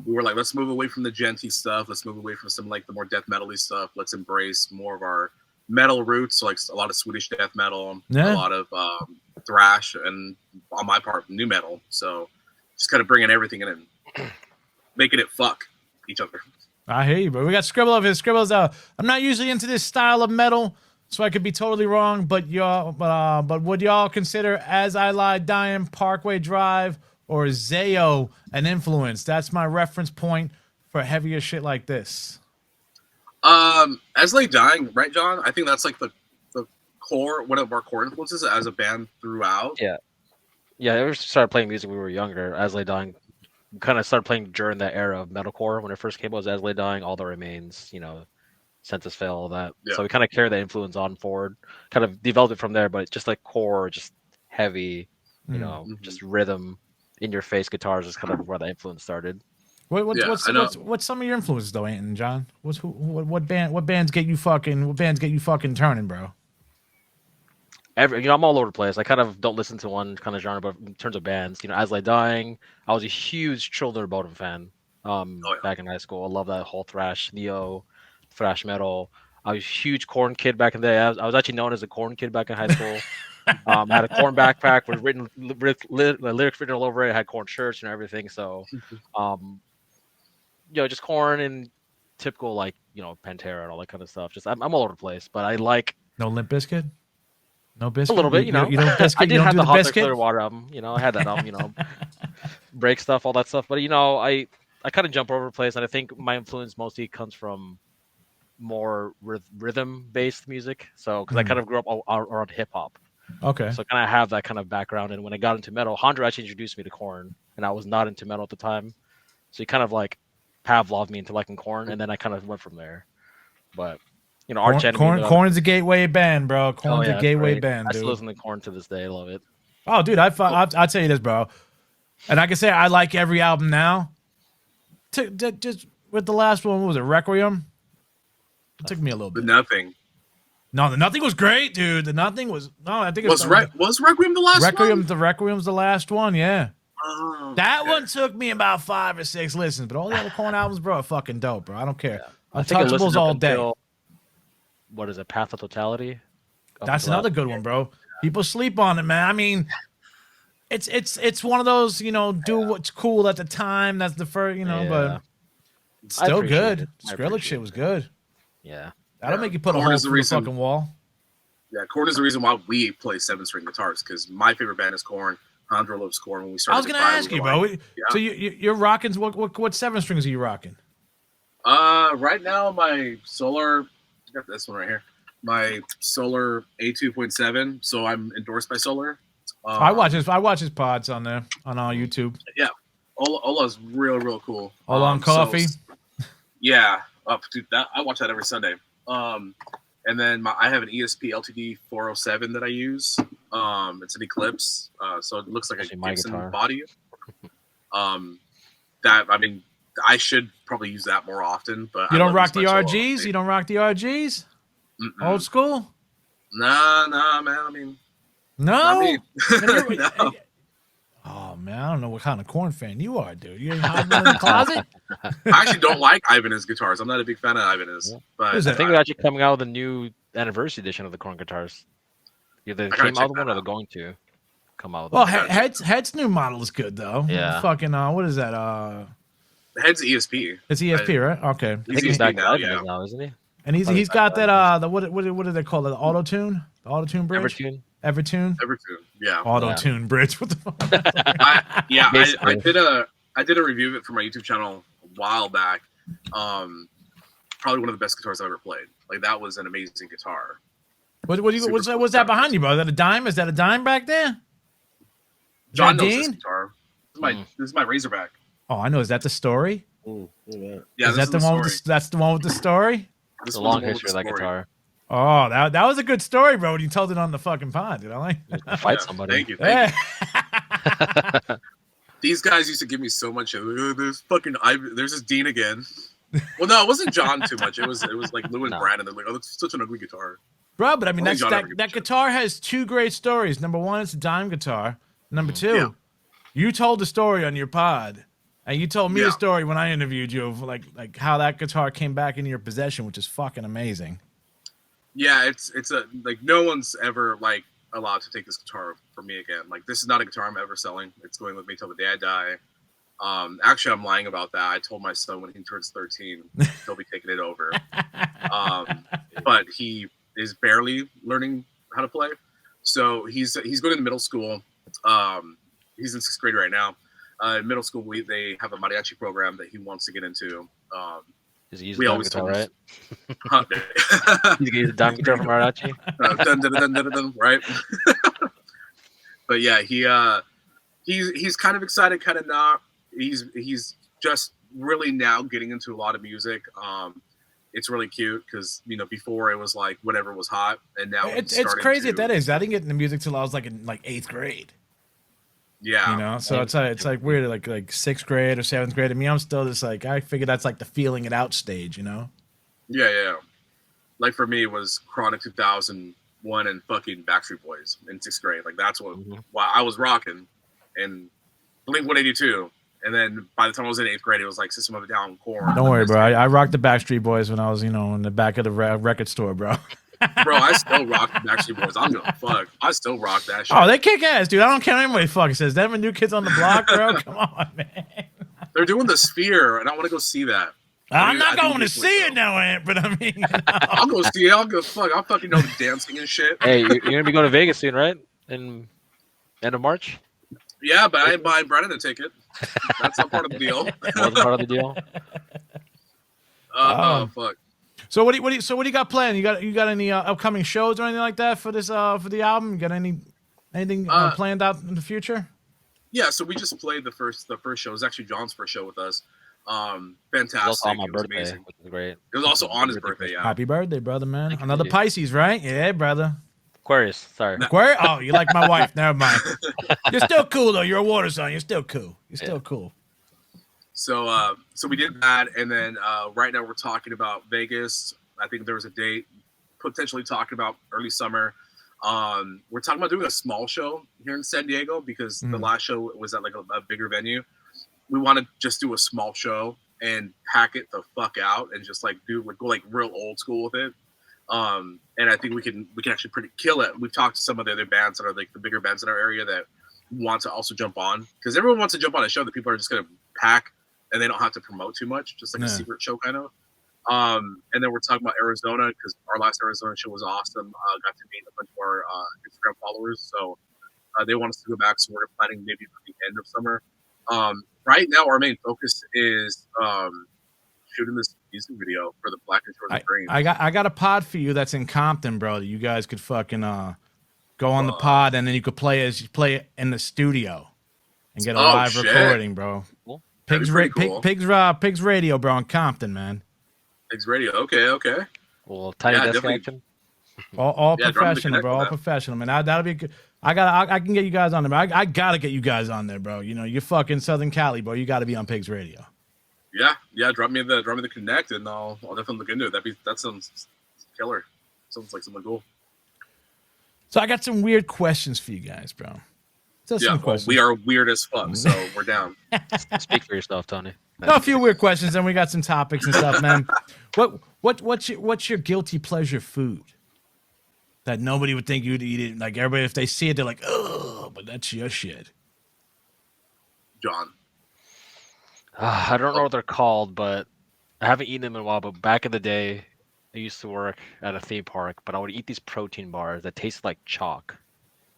[SPEAKER 6] were like, let's move away from the genty stuff. Let's move away from some like the more death metal-y stuff. Let's embrace more of our metal roots, so like a lot of Swedish death metal,
[SPEAKER 3] Yeah.
[SPEAKER 6] a lot of thrash, and on my part, new metal. So just kind of bringing everything in and making it fuck each other.
[SPEAKER 3] I hear you, bro. We got Scribble over here. Scribble's I'm not usually into this style of metal, so I could be totally wrong. But but would y'all consider As I Lie Dying, Parkway Drive, or Zayo an influence? That's my reference point for heavier shit like this.
[SPEAKER 6] As Lay Dying, right, John? I think that's like the core, one of our core influences as a band throughout.
[SPEAKER 4] Yeah, I ever started playing music when we were younger. As Lay Dying, kind of started playing during that era of metalcore when it first came out. Was As Lay Dying, All That Remains, Census Fail, all that.
[SPEAKER 6] Yeah.
[SPEAKER 4] So we kind of carried that influence on forward, kind of developed it from there. But just like core, just heavy, just rhythm, in your face guitars is kind of where the influence started.
[SPEAKER 3] What's some of your influences though, Anthony and Jon? What bands get you fucking turning, bro?
[SPEAKER 4] I'm all over the place. I kind of don't listen to one kind of genre, but in terms of bands, As Lay Dying, I was a huge Children of Bodom fan. Back in high school, I love that whole thrash, neo, thrash metal. I was a huge Korn kid back in the day. I was actually known as a Korn kid back in high school. I had a Korn backpack with lyrics written all over it. I had Korn shirts and everything. So, just Korn and typical Pantera and all that kind of stuff. Just I'm all over the place, but I like
[SPEAKER 3] No Limp Bizkit? No Bizkit?
[SPEAKER 4] a little bit.
[SPEAKER 3] You don't Bizkit?
[SPEAKER 4] I did
[SPEAKER 3] you don't
[SPEAKER 4] have
[SPEAKER 3] do
[SPEAKER 4] the
[SPEAKER 3] the
[SPEAKER 4] Hot
[SPEAKER 3] Bizkit?
[SPEAKER 4] Clearwater album. I had that album. Break stuff, all that stuff. But I kind of jump over the place, and I think my influence mostly comes from more rhythm-based music. So because I kind of grew up around hip hop.
[SPEAKER 3] Okay.
[SPEAKER 4] So I kind of have that kind of background. And when I got into metal, Hondra actually introduced me to Korn, and I was not into metal at the time. So he kind of like Pavloved me into liking Korn, and then I kind of went from there. But Arch Enemy.
[SPEAKER 3] Korn's a gateway band, bro. Korn's a gateway band,
[SPEAKER 4] I
[SPEAKER 3] dude.
[SPEAKER 4] still listen to Korn to this day. I love it.
[SPEAKER 3] Oh, dude, I'll tell you this, bro. And I can say I like every album now. Just with the last one, what was it, Requiem? It took me a little
[SPEAKER 6] The
[SPEAKER 3] bit.
[SPEAKER 6] Nothing.
[SPEAKER 3] No, the Nothing was great, dude. The Nothing was I think it
[SPEAKER 6] Was Requiem the last
[SPEAKER 3] Requiem.
[SPEAKER 6] one?
[SPEAKER 3] The Requiem's the last one, yeah.
[SPEAKER 6] Oh,
[SPEAKER 3] That
[SPEAKER 6] okay.
[SPEAKER 3] one took me about 5 or 6 listens, but all the other Korn albums, bro, are fucking dope, bro. I don't care.
[SPEAKER 4] I think I listened
[SPEAKER 3] Untouchables
[SPEAKER 4] up
[SPEAKER 3] all day.
[SPEAKER 4] until- What is it? Path of Totality.
[SPEAKER 3] That's
[SPEAKER 4] Up
[SPEAKER 3] another
[SPEAKER 4] until
[SPEAKER 3] good one, bro. People sleep on it, man. I mean, it's one of those, do what's cool at the time. That's the first, but it's
[SPEAKER 4] I
[SPEAKER 3] still
[SPEAKER 4] appreciate
[SPEAKER 3] good.
[SPEAKER 4] it. I
[SPEAKER 3] Skrillex
[SPEAKER 4] appreciate
[SPEAKER 3] shit was good.
[SPEAKER 4] Yeah.
[SPEAKER 3] That'll make you put a
[SPEAKER 6] Korn
[SPEAKER 3] hole
[SPEAKER 6] is the
[SPEAKER 3] through the
[SPEAKER 6] reason-
[SPEAKER 3] fucking wall.
[SPEAKER 6] Yeah, Korn is the reason why we play 7-string guitars, because my favorite band is Korn. Andra loves Korn. When we started,
[SPEAKER 3] I was gonna
[SPEAKER 6] Defy,
[SPEAKER 3] ask
[SPEAKER 6] we
[SPEAKER 3] you,
[SPEAKER 6] were
[SPEAKER 3] bro.
[SPEAKER 6] like,
[SPEAKER 3] So you're rocking what 7 strings are you rocking?
[SPEAKER 6] Right now my Solar, I got this one right here. My Solar A2.7. So I'm endorsed by Solar.
[SPEAKER 3] I watch his pods on there on YouTube.
[SPEAKER 6] Ola's real cool.
[SPEAKER 3] All on coffee.
[SPEAKER 6] Yeah, dude, I watch that every Sunday. And then I have an ESP LTD 407 that I use. It's an Eclipse, so it looks like
[SPEAKER 4] Actually,
[SPEAKER 6] a
[SPEAKER 4] my
[SPEAKER 6] Gibson
[SPEAKER 4] guitar.
[SPEAKER 6] body. I should probably use that more often. But
[SPEAKER 3] You
[SPEAKER 6] I
[SPEAKER 3] don't
[SPEAKER 6] love
[SPEAKER 3] rock the
[SPEAKER 6] using my Solar
[SPEAKER 3] RGs? You don't rock the RGs?
[SPEAKER 6] Mm-mm.
[SPEAKER 3] Old school?
[SPEAKER 6] Nah, man. I mean,
[SPEAKER 3] No.
[SPEAKER 6] not me. No.
[SPEAKER 3] Oh man, I don't know what kind of Korn fan you are, dude. You ain't hiding in the closet?
[SPEAKER 6] I actually don't like Ibanez guitars. I'm not a big fan of Ibanez. But
[SPEAKER 3] Who's
[SPEAKER 4] I
[SPEAKER 3] that?
[SPEAKER 4] think they're actually coming out with a new anniversary edition of the Korn guitars. Either they
[SPEAKER 6] gotta
[SPEAKER 4] came
[SPEAKER 6] check
[SPEAKER 4] out with one
[SPEAKER 6] that
[SPEAKER 4] or they're
[SPEAKER 6] out.
[SPEAKER 4] going to come out with
[SPEAKER 3] Well,
[SPEAKER 4] one.
[SPEAKER 3] Head's new model is good though.
[SPEAKER 4] Yeah.
[SPEAKER 3] Fucking what is that?
[SPEAKER 6] the head's ESP.
[SPEAKER 3] It's ESP, right? Okay.
[SPEAKER 4] I think he's
[SPEAKER 6] ESP
[SPEAKER 4] back
[SPEAKER 6] now,
[SPEAKER 4] now, isn't he?
[SPEAKER 3] And he's got that the what do they call it? The auto tune? The auto tune bridge?
[SPEAKER 4] Evertune.
[SPEAKER 3] Evertune?
[SPEAKER 6] Evertune. Yeah.
[SPEAKER 3] Auto tune bridge. What the fuck?
[SPEAKER 6] I
[SPEAKER 4] Basically.
[SPEAKER 6] did a review of it for my YouTube channel a while back. Probably one of the best guitars I've ever played. Like that was an amazing guitar.
[SPEAKER 3] What's that behind you, bro? Is that a dime? Is that a dime back there?
[SPEAKER 6] John knows this
[SPEAKER 3] Dean?
[SPEAKER 6] guitar. This is my Razorback.
[SPEAKER 3] Oh, I know. Is that the story?
[SPEAKER 7] Ooh, look at that.
[SPEAKER 6] Yeah,
[SPEAKER 3] Is that the one? That's the one with the story.
[SPEAKER 6] This
[SPEAKER 4] It's a
[SPEAKER 6] one's
[SPEAKER 4] long
[SPEAKER 6] the one with
[SPEAKER 4] history of
[SPEAKER 6] the
[SPEAKER 4] that
[SPEAKER 6] story.
[SPEAKER 4] guitar.
[SPEAKER 3] Oh, that was a good story, bro. When you told it on the fucking pod, dude. I like.
[SPEAKER 4] Fight
[SPEAKER 6] Yeah,
[SPEAKER 4] somebody.
[SPEAKER 6] Thank you. Thank
[SPEAKER 3] Yeah.
[SPEAKER 6] you. These guys used to give me so much. There's this Dean again. Well, no, it wasn't John too much. It was like Lou and
[SPEAKER 4] No.
[SPEAKER 6] Brandon. They're like, oh, that's such an ugly guitar.
[SPEAKER 3] Bro, but I mean,
[SPEAKER 6] Only John ever
[SPEAKER 3] that
[SPEAKER 6] gives a shit.
[SPEAKER 3] guitar has two great stories. Number one, it's a dime guitar. Number two,
[SPEAKER 6] Yeah.
[SPEAKER 3] you told the story on your pod, and you told me
[SPEAKER 6] Yeah.
[SPEAKER 3] a story when I interviewed you of like how that guitar came back into your possession, which is fucking amazing.
[SPEAKER 6] Yeah, it's a like no one's ever like allowed to take this guitar from me again. Like this is not a guitar I'm ever selling. It's going with me till the day I die. Actually, I'm lying about that. I told my son when he turns 13, he'll be taking it over. But he is barely learning how to play. So he's going to middle school. He's in 6th grade right now. In middle school, they have a mariachi program that he wants to get into.
[SPEAKER 4] Is he using
[SPEAKER 6] We
[SPEAKER 4] the
[SPEAKER 6] always
[SPEAKER 4] guitar,
[SPEAKER 6] told
[SPEAKER 4] right?
[SPEAKER 6] him-
[SPEAKER 4] He's using dime guitar from Mariachi.
[SPEAKER 6] Dun, dun, dun, dun, dun, dun, right? But yeah, he's kind of excited, kind of not. He's just really now getting into a lot of music. It's really cute because before it was like whatever was hot, and now
[SPEAKER 3] It's crazy at that age. I didn't get into music till I was in 8th grade.
[SPEAKER 6] Yeah,
[SPEAKER 3] So it's like weird, like 6th grade or 7th grade. I mean, I'm still just I figure that's like the feeling it out stage,
[SPEAKER 6] yeah. Like for me, it was Chronic 2001 and fucking Backstreet Boys in 6th grade. Like that's what while I was rocking, and Blink 182. And then by the time I was in 8th grade, it was like System of a Down, Korn.
[SPEAKER 3] Don't worry, bro. I rocked the Backstreet Boys when I was, in the back of the record store, bro.
[SPEAKER 6] Bro, I still rock the Backstreet Boys. I'm gonna fuck. I still rock that shit.
[SPEAKER 3] Oh, they kick ass, dude. I don't care what anybody fucking says. Them and New Kids on the Block, bro. Come on, man.
[SPEAKER 6] They're doing the Sphere, and I want to go see that.
[SPEAKER 3] I'm not
[SPEAKER 6] I think
[SPEAKER 3] going to
[SPEAKER 6] we
[SPEAKER 3] see
[SPEAKER 6] should
[SPEAKER 3] it now, Ant, but I mean,
[SPEAKER 6] I'll go see it. I'll go fuck. I'll fucking know the dancing and shit.
[SPEAKER 4] Hey, you're gonna be going to Vegas soon, right? In end of March.
[SPEAKER 6] Yeah, but I ain't buying Brandon a ticket. That's not part of the deal.
[SPEAKER 4] That wasn't part of the deal.
[SPEAKER 6] Fuck.
[SPEAKER 3] so what do you got planned? You got any upcoming shows or anything like that for this for the album? You got anything planned out in the future?
[SPEAKER 6] Yeah, so we just played the first show. It was actually John's first show with us.
[SPEAKER 4] It was
[SPEAKER 6] Fantastic.
[SPEAKER 4] also on my
[SPEAKER 6] It was
[SPEAKER 4] birthday,
[SPEAKER 6] amazing.
[SPEAKER 4] which is great.
[SPEAKER 6] It was also on his birthday. Yeah.
[SPEAKER 3] Happy birthday, brother, man.
[SPEAKER 4] Thank you,
[SPEAKER 3] Another
[SPEAKER 4] dude.
[SPEAKER 3] Pisces, right? Yeah, brother.
[SPEAKER 4] Aquarius. Sorry.
[SPEAKER 3] Where? Oh, you like my wife? Never mind. You're still cool though. You're a water sign. You're still cool. You're still cool.
[SPEAKER 6] So we did that, and then right now we're talking about Vegas. I think there was a date, potentially talking about early summer. We're talking about doing a small show here in San Diego because the last show was at like a bigger venue. We want to just do a small show and pack it the fuck out and just go real old school with it. And I think we can actually pretty kill it. We've talked to some of the other bands that are like the bigger bands in our area that want to also jump on because everyone wants to jump on a show that people are just going to pack and they don't have to promote too much, just like a secret show kind of. And then we're talking about Arizona because our last Arizona show was awesome. Got to meet a bunch of our Instagram followers, so they want us to go back. So we're planning maybe for the end of summer. Right now, our main focus is shooting this music video for the Black and Shores of Green.
[SPEAKER 3] I got a pod for you that's in Compton, bro. That you guys could fucking go on the pod and then you could play it in the studio and get a live recording, bro.
[SPEAKER 4] Cool.
[SPEAKER 3] Pigs Radio, bro, in Compton, man.
[SPEAKER 6] Pigs Radio. Okay.
[SPEAKER 4] Well, tiny desk
[SPEAKER 6] definitely.
[SPEAKER 4] action.
[SPEAKER 3] All
[SPEAKER 6] Yeah,
[SPEAKER 3] professional, bro. All
[SPEAKER 6] that.
[SPEAKER 3] professional, man. That'll be good. I can get you guys on there. Bro. I gotta get you guys on there, bro. You're fucking Southern Cali, bro. You gotta be on Pigs Radio.
[SPEAKER 6] Yeah. Drop me the connect, and I'll definitely look into it. That sounds killer. Sounds like something cool.
[SPEAKER 3] So I got some weird questions for you guys, bro.
[SPEAKER 6] We are weird as fuck, so we're down.
[SPEAKER 4] Speak for yourself, Tony.
[SPEAKER 3] No, a few weird questions, and we got some topics and stuff, man. What's your guilty pleasure food that nobody would think you'd eat it? Like everybody, if they see it, they're like, oh, but that's your shit.
[SPEAKER 6] John.
[SPEAKER 4] I don't know what they're called, but I haven't eaten them in a while. But back in the day, I used to work at a theme park, but I would eat these protein bars that tasted like chalk.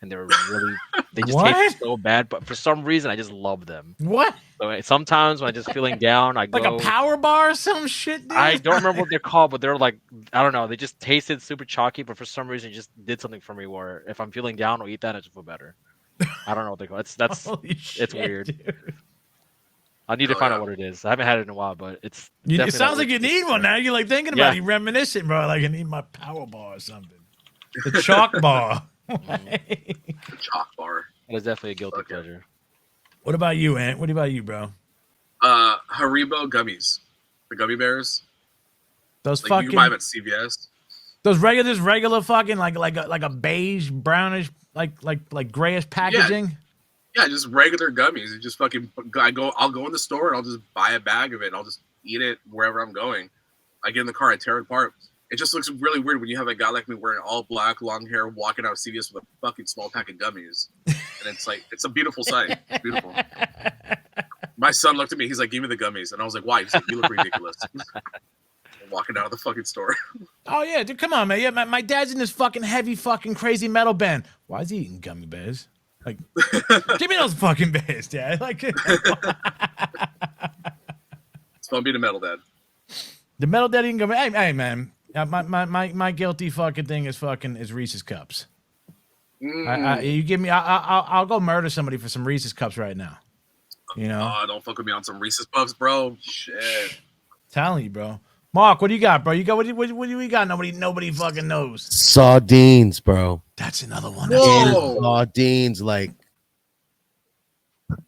[SPEAKER 4] and they're really they just
[SPEAKER 3] What?
[SPEAKER 4] taste so bad. But for some reason, I just love them.
[SPEAKER 3] What?
[SPEAKER 4] So sometimes when I'm just feeling down, I
[SPEAKER 3] Like
[SPEAKER 4] go.
[SPEAKER 3] a power bar or some shit, dude?
[SPEAKER 4] I don't remember what they're called, but they're like I don't know. They just tasted super chalky, but for some reason, it just did something for me. Where if I'm feeling down, I'll eat that, and I just feel better. I don't know what they call. That's
[SPEAKER 3] Holy shit,
[SPEAKER 4] it's weird.
[SPEAKER 3] dude.
[SPEAKER 4] I need to find out what it is. I haven't had it in a while, but it's.
[SPEAKER 3] It
[SPEAKER 4] definitely
[SPEAKER 3] sounds
[SPEAKER 4] not
[SPEAKER 3] like you
[SPEAKER 4] weird.
[SPEAKER 3] need one now. You're like thinking about it. You're reminiscing, bro. Like I need my power bar or something. The chalk bar.
[SPEAKER 6] Chalk bar.
[SPEAKER 4] That is definitely a guilty pleasure.
[SPEAKER 3] What about you, Ant? What about you, bro?
[SPEAKER 6] Haribo gummies, the gummy bears.
[SPEAKER 3] Those
[SPEAKER 6] Like
[SPEAKER 3] fucking.
[SPEAKER 6] you can buy them at CVS.
[SPEAKER 3] Those regular fucking like a beige, brownish, like grayish packaging.
[SPEAKER 6] Yeah, just regular gummies. It just fucking. I'll go in the store and I'll just buy a bag of it. And I'll just eat it wherever I'm going. I get in the car, I tear it apart. It just looks really weird when you have a guy like me wearing all black, long hair, walking out of CVS with a fucking small pack of gummies. And it's like, it's a beautiful sight. It's beautiful. My son looked at me. He's like, "Give me the gummies," and I was like, "Why?" He's like, "You look ridiculous." Walking out of the fucking store.
[SPEAKER 3] Oh yeah, dude, come on, man. Yeah, my dad's in this fucking heavy, fucking crazy metal band. Why is he eating gummy bears? Like, give me those fucking bears, Dad. Like,
[SPEAKER 6] It's fun being a metal dad.
[SPEAKER 3] the metal dad eating gummy. Hey, man. My guilty fucking thing is Reese's cups. You give me, I'll go murder somebody for some Reese's cups right now. You know?
[SPEAKER 6] Oh, don't fuck with me on some Reese's Puffs, bro. Shit.
[SPEAKER 3] Telling you, bro. Mark, what do you got, bro? You got what do you got? Nobody fucking knows.
[SPEAKER 7] Sardines, bro.
[SPEAKER 3] That's another one.
[SPEAKER 6] Whoa.
[SPEAKER 7] Sardines, like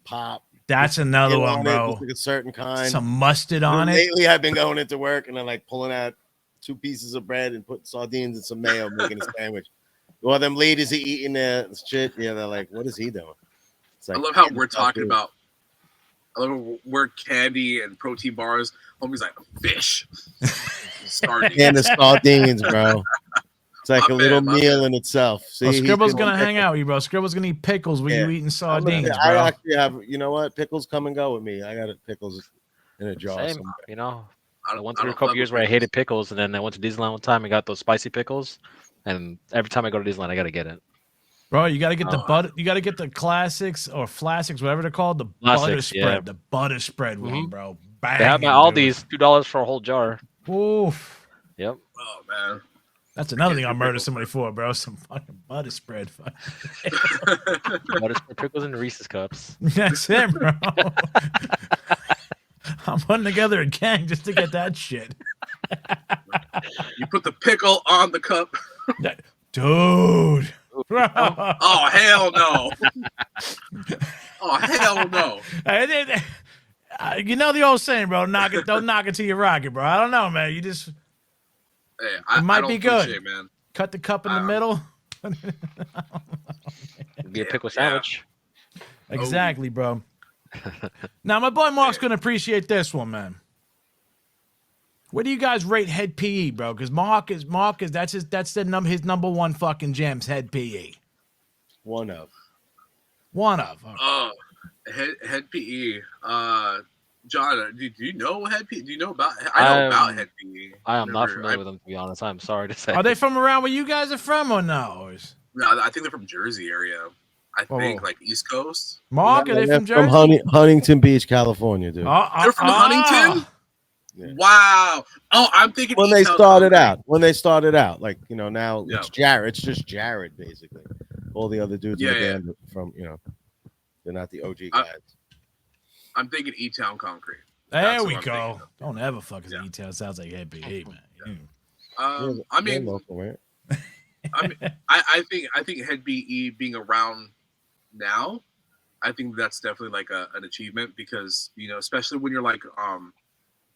[SPEAKER 7] pop.
[SPEAKER 3] That's another
[SPEAKER 7] Get
[SPEAKER 3] one,
[SPEAKER 7] on
[SPEAKER 3] bro.
[SPEAKER 7] It, just like a certain kind.
[SPEAKER 3] Some mustard on it.
[SPEAKER 7] Lately, I've been going into work and I'm like pulling out 2 pieces of bread and putting sardines and some mayo, making a sandwich. Well, them ladies are eating their shit. Yeah, they're like, "What is he doing?" It's like,
[SPEAKER 6] I love how we're talking about. I love how we're candy and protein bars. Homie's like fish, sardines.
[SPEAKER 7] and the sardines, bro. It's like
[SPEAKER 6] My
[SPEAKER 7] a little
[SPEAKER 6] bad, my
[SPEAKER 7] meal
[SPEAKER 6] bad.
[SPEAKER 7] in itself. See,
[SPEAKER 3] Well,
[SPEAKER 7] he's
[SPEAKER 3] Scribble's
[SPEAKER 7] been-
[SPEAKER 3] gonna hang out with you, bro. Scribble's gonna eat pickles when you eating sardines,
[SPEAKER 7] I
[SPEAKER 3] bro.
[SPEAKER 7] actually have. You know what? Pickles come and go with me. I got pickles in a jar.
[SPEAKER 4] Same,
[SPEAKER 7] somewhere.
[SPEAKER 4] you know.
[SPEAKER 6] I
[SPEAKER 4] I
[SPEAKER 6] don't-
[SPEAKER 4] went
[SPEAKER 6] I
[SPEAKER 4] through a
[SPEAKER 6] don't
[SPEAKER 4] couple
[SPEAKER 6] fuck
[SPEAKER 4] years
[SPEAKER 6] with
[SPEAKER 4] where I
[SPEAKER 6] pickles.
[SPEAKER 4] hated pickles, and then I went to Disneyland one time and got those spicy pickles. And every time I go to Disneyland, I gotta get it.
[SPEAKER 3] Bro, you gotta get the
[SPEAKER 6] Oh.
[SPEAKER 3] butter. You gotta get the classics or flassics, whatever they're called. The butter
[SPEAKER 4] Classics,
[SPEAKER 3] spread,
[SPEAKER 4] yeah.
[SPEAKER 3] the butter spread one,
[SPEAKER 4] Mhm.
[SPEAKER 3] bro.
[SPEAKER 4] They have
[SPEAKER 3] Banging,
[SPEAKER 4] my
[SPEAKER 3] dude.
[SPEAKER 4] Aldi's $2 for a whole jar.
[SPEAKER 3] Oof.
[SPEAKER 4] Yep.
[SPEAKER 6] Oh man.
[SPEAKER 3] That's another thing
[SPEAKER 6] do
[SPEAKER 3] I'll murder
[SPEAKER 6] pickles.
[SPEAKER 3] somebody for, bro. Some fucking butter spread.
[SPEAKER 4] Butter spread pickles and Reese's cups.
[SPEAKER 3] That's it, bro. I'm putting together a gang just to get that shit.
[SPEAKER 6] You put the pickle on the cup.
[SPEAKER 3] Dude. Bro.
[SPEAKER 6] Oh hell no. Oh hell no.
[SPEAKER 3] You know the old saying, bro. Don't knock it till you rock it, bro. I don't know, man. You just
[SPEAKER 6] Hey,
[SPEAKER 3] It might
[SPEAKER 6] don't
[SPEAKER 3] be good.
[SPEAKER 6] appreciate, man.
[SPEAKER 3] cut the cup in the middle.
[SPEAKER 4] It'd be a pickle
[SPEAKER 6] Yeah.
[SPEAKER 4] sandwich.
[SPEAKER 3] Exactly, bro. Now, my boy Mark's gonna appreciate this one, man. Where do you guys rate head PE, bro? Because Mark is his number one fucking gems, head PE.
[SPEAKER 7] One of.
[SPEAKER 3] One of.
[SPEAKER 6] Oh, head PE. John, do you know head PE? Do you know about? I know about head PE.
[SPEAKER 4] I am not
[SPEAKER 6] Never-
[SPEAKER 4] familiar with them, to be honest. I'm sorry to say.
[SPEAKER 3] Are they from around where you guys are from or no?
[SPEAKER 6] No, I think they're from Jersey area. I
[SPEAKER 3] Whoa,
[SPEAKER 6] think
[SPEAKER 3] whoa.
[SPEAKER 6] like East Coast.
[SPEAKER 3] Mark, are they from Jersey?
[SPEAKER 7] Huntington Beach, California, dude.
[SPEAKER 6] They're from Huntington.
[SPEAKER 7] Yeah.
[SPEAKER 6] Wow. Oh, I'm thinking
[SPEAKER 7] When they
[SPEAKER 6] East Town
[SPEAKER 7] started
[SPEAKER 6] Concrete.
[SPEAKER 7] out, like now
[SPEAKER 6] Yeah.
[SPEAKER 7] it's Jared. It's just Jared, basically. All the other dudes in the
[SPEAKER 6] Yeah,
[SPEAKER 7] band are from they're not the OG
[SPEAKER 6] I-
[SPEAKER 7] guys.
[SPEAKER 6] I'm thinking E Town Concrete.
[SPEAKER 3] There
[SPEAKER 6] That's
[SPEAKER 3] we
[SPEAKER 6] what I'm
[SPEAKER 3] go.
[SPEAKER 6] thinking
[SPEAKER 3] Don't ever fuck his
[SPEAKER 6] Yeah.
[SPEAKER 3] E-Town. Sounds like head PE, man.
[SPEAKER 6] I
[SPEAKER 7] They're
[SPEAKER 6] mean,
[SPEAKER 7] local, right?
[SPEAKER 6] I think head PE being around now, I think that's definitely like an achievement because especially when you're like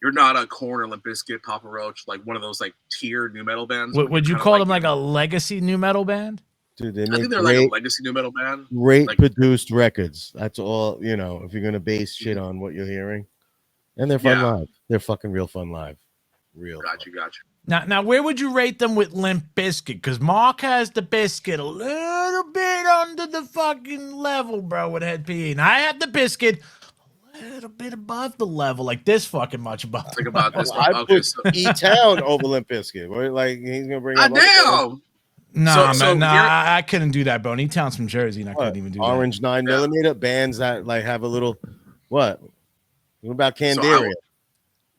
[SPEAKER 6] you're not a Korn or Limp Bizkit, Papa Roach, like one of those like tier new metal bands.
[SPEAKER 3] Would you call them like a legacy new metal band?
[SPEAKER 7] Dude, they
[SPEAKER 6] I
[SPEAKER 7] make
[SPEAKER 6] think they're
[SPEAKER 7] great,
[SPEAKER 6] like a legacy new metal band.
[SPEAKER 7] great
[SPEAKER 6] like-
[SPEAKER 7] produced records. That's all, if you're gonna base shit on what you're hearing. And they're fun
[SPEAKER 6] Yeah.
[SPEAKER 7] live. They're fucking real fun live. Real.
[SPEAKER 6] Got
[SPEAKER 7] fun.
[SPEAKER 6] you.
[SPEAKER 3] Now, where would you rate them with Limp Bizkit? Because Mark has the Biscuit a little bit under the fucking level, bro, with head PE. And I have the Biscuit a little bit above the level, like this fucking much above.
[SPEAKER 6] Think about this
[SPEAKER 7] I
[SPEAKER 6] one. Okay,
[SPEAKER 7] put
[SPEAKER 6] so
[SPEAKER 7] E Town over Limp Bizkit. Like he's gonna bring up.
[SPEAKER 6] damn.
[SPEAKER 3] Nah,
[SPEAKER 6] So
[SPEAKER 3] man,
[SPEAKER 6] here-
[SPEAKER 3] I couldn't do that, bro. E-Town's from Jersey, and I couldn't even do
[SPEAKER 7] Orange 9mm bands that like have a little what? What about Candaria?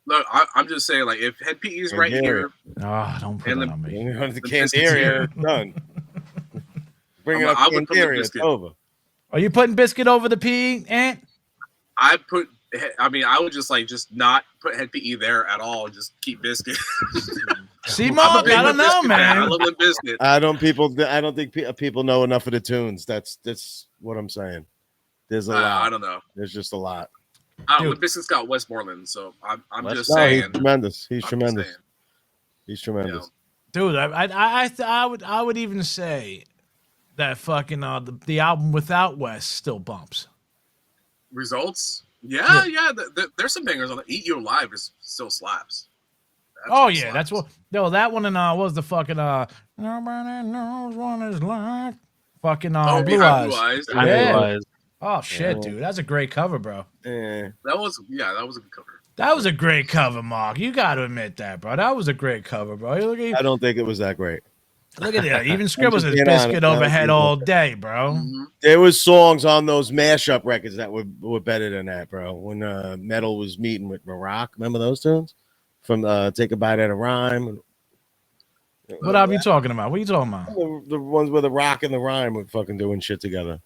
[SPEAKER 6] Look, I'm just saying, like, if Head PE is right here,
[SPEAKER 3] that. Oh, don't put
[SPEAKER 6] And
[SPEAKER 3] that
[SPEAKER 6] the-
[SPEAKER 3] on me.
[SPEAKER 7] Bring it on the
[SPEAKER 6] The biscuits
[SPEAKER 7] Candaria,
[SPEAKER 6] here.
[SPEAKER 7] it's done. Bring it
[SPEAKER 6] I
[SPEAKER 7] up
[SPEAKER 6] would put the
[SPEAKER 7] Candaria, it's
[SPEAKER 6] biscuit.
[SPEAKER 7] over.
[SPEAKER 3] Are you putting biscuit over the PE, Ant?
[SPEAKER 6] I would just not put Head PE there at all and just keep Biscuit.
[SPEAKER 3] See,
[SPEAKER 6] I'm a
[SPEAKER 3] Mark,
[SPEAKER 6] big
[SPEAKER 3] I don't
[SPEAKER 6] Limp
[SPEAKER 3] know,
[SPEAKER 6] Bizkit fan. I
[SPEAKER 3] man.
[SPEAKER 6] love Limp Bizkit.
[SPEAKER 7] I don't think people know enough of the tunes. That's what I'm saying. There's a lot.
[SPEAKER 6] I don't know.
[SPEAKER 7] There's just a lot.
[SPEAKER 3] Dude.
[SPEAKER 6] Limp Bizkit's got Westmoreland, so I'm just
[SPEAKER 7] No,
[SPEAKER 6] saying.
[SPEAKER 7] he's tremendous. He's
[SPEAKER 6] I'm
[SPEAKER 7] tremendous.
[SPEAKER 6] saying.
[SPEAKER 7] He's tremendous.
[SPEAKER 3] Dude, I would even say that fucking the album without West still bumps.
[SPEAKER 6] Results? Yeah. There's some bangers on it. Eat You Alive is still slaps.
[SPEAKER 3] That's what. No, that one and what was the fucking nobody knows what it's like. Fucking Blue
[SPEAKER 6] Behind
[SPEAKER 3] Eyes.
[SPEAKER 6] Blue Eyes.
[SPEAKER 3] Yeah. Oh shit, dude, that's a great cover, bro.
[SPEAKER 7] Eh.
[SPEAKER 6] That was a good cover.
[SPEAKER 3] That was a great cover, Mark. You got to admit that, bro. That was a great cover, bro.
[SPEAKER 7] I don't think it was that great.
[SPEAKER 3] Look at that. Even Scribbles
[SPEAKER 7] just
[SPEAKER 3] is
[SPEAKER 7] being honest.
[SPEAKER 3] biscuit
[SPEAKER 7] I
[SPEAKER 3] overhead
[SPEAKER 7] agree
[SPEAKER 3] all
[SPEAKER 7] with
[SPEAKER 3] day, bro.
[SPEAKER 6] Mm-hmm.
[SPEAKER 7] There was songs on those mashup records that were better than that, bro. When Metal was meeting with Maroc, remember those tunes from Take a Bite at a Rhyme?
[SPEAKER 3] What are you talking about? What are you talking about?
[SPEAKER 7] The ones where the Rock and the Rhyme were fucking doing shit together.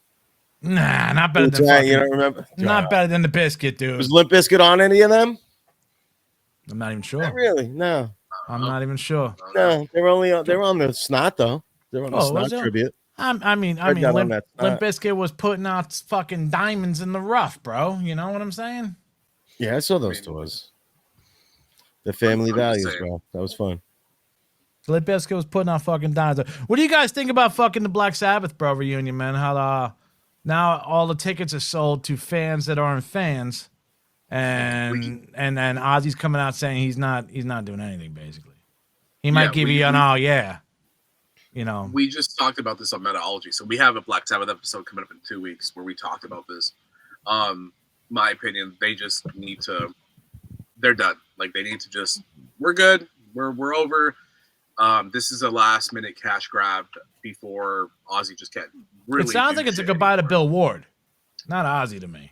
[SPEAKER 3] Nah, not better than
[SPEAKER 7] You
[SPEAKER 3] fucking,
[SPEAKER 7] don't remember?
[SPEAKER 3] not better than the biscuit, dude.
[SPEAKER 7] Was Limp Bizkit on any of them?
[SPEAKER 3] I'm not even
[SPEAKER 7] Not
[SPEAKER 3] sure.
[SPEAKER 7] really. No.
[SPEAKER 3] I'm not even sure.
[SPEAKER 7] No, they're on the Snot though. They're on the Snot
[SPEAKER 3] was it?
[SPEAKER 7] tribute.
[SPEAKER 3] I mean,
[SPEAKER 7] Heard that on
[SPEAKER 3] Limp
[SPEAKER 7] that Snot.
[SPEAKER 3] Bizkit was putting out fucking diamonds in the rough, bro. You know what I'm saying?
[SPEAKER 7] Yeah, I saw those tours. The Family
[SPEAKER 6] I'm just
[SPEAKER 7] Values,
[SPEAKER 6] saying.
[SPEAKER 7] bro. That was fun.
[SPEAKER 3] Limp Bizkit was putting out fucking diamonds. What do you guys think about fucking the Black Sabbath, bro, reunion, man? How now all the tickets are sold to fans that aren't fans, and Ozzy's coming out saying he's not doing anything basically. He might give you an you know.
[SPEAKER 6] We just talked about this on Metallurgy, so we have a Black Sabbath episode coming up in 2 weeks where we talked about this. My opinion, they just need to. They're done. Like they need to just. We're good. We're over. This is a last minute cash grab before Ozzy just can't. Really
[SPEAKER 3] It sounds like it's a goodbye to Bill Ward, not Ozzy to me.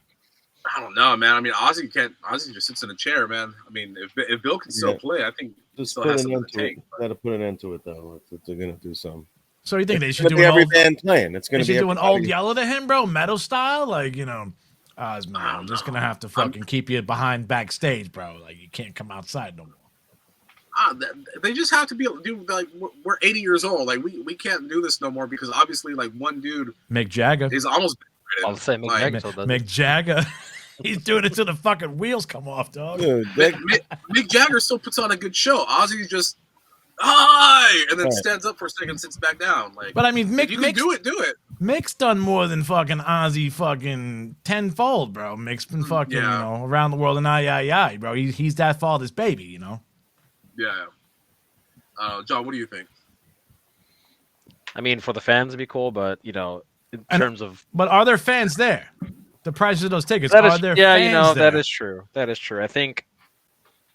[SPEAKER 6] I don't know, man. I mean, Ozzy can't. Ozzy just sits in a chair, man. I mean, if Bill can still play, I think he
[SPEAKER 7] Just
[SPEAKER 6] still
[SPEAKER 7] put
[SPEAKER 6] has
[SPEAKER 7] an
[SPEAKER 6] something
[SPEAKER 7] end
[SPEAKER 6] to
[SPEAKER 7] to it.
[SPEAKER 6] take.
[SPEAKER 7] Got to put an end to it though. If they're gonna do something.
[SPEAKER 3] So you think they
[SPEAKER 7] It's
[SPEAKER 3] should
[SPEAKER 7] gonna
[SPEAKER 3] do
[SPEAKER 7] be
[SPEAKER 3] an
[SPEAKER 7] every
[SPEAKER 3] old,
[SPEAKER 7] band playing. It's
[SPEAKER 3] they
[SPEAKER 7] gonna
[SPEAKER 3] should
[SPEAKER 7] be
[SPEAKER 3] do an
[SPEAKER 7] everybody.
[SPEAKER 3] old Yeller to him, bro, metal style, like Oz, man, I'm just gonna have to fucking keep you behind backstage, bro. Like you can't come outside no more.
[SPEAKER 6] They just have to be do like we're 80 years old. Like we can't do this no more because obviously like one dude
[SPEAKER 3] Mick Jagger.
[SPEAKER 6] is almost.
[SPEAKER 4] I'll say Mick
[SPEAKER 6] Like,
[SPEAKER 4] Jagger. So does
[SPEAKER 3] Mick Jagger. He's doing it till the fucking wheels come off, dog.
[SPEAKER 7] Dude,
[SPEAKER 6] Mick Jagger still puts on a good show. Ozzy's just hi, and then
[SPEAKER 7] Right.
[SPEAKER 6] stands up for a second, sits back down. Like,
[SPEAKER 3] But I mean,
[SPEAKER 6] if you can do it, do it.
[SPEAKER 3] Mick's done more than fucking Ozzy fucking tenfold, bro. Mick's been fucking,
[SPEAKER 6] Yeah.
[SPEAKER 3] around the world and bro. He's that father's baby, you know?
[SPEAKER 6] Yeah. John, what do you think?
[SPEAKER 4] I mean, for the fans, it'd be cool, but in terms of
[SPEAKER 3] But are there fans there? The prices of those tickets,
[SPEAKER 4] that
[SPEAKER 3] are
[SPEAKER 4] is,
[SPEAKER 3] there
[SPEAKER 4] yeah,
[SPEAKER 3] fans there?
[SPEAKER 4] that is true. That is true. I think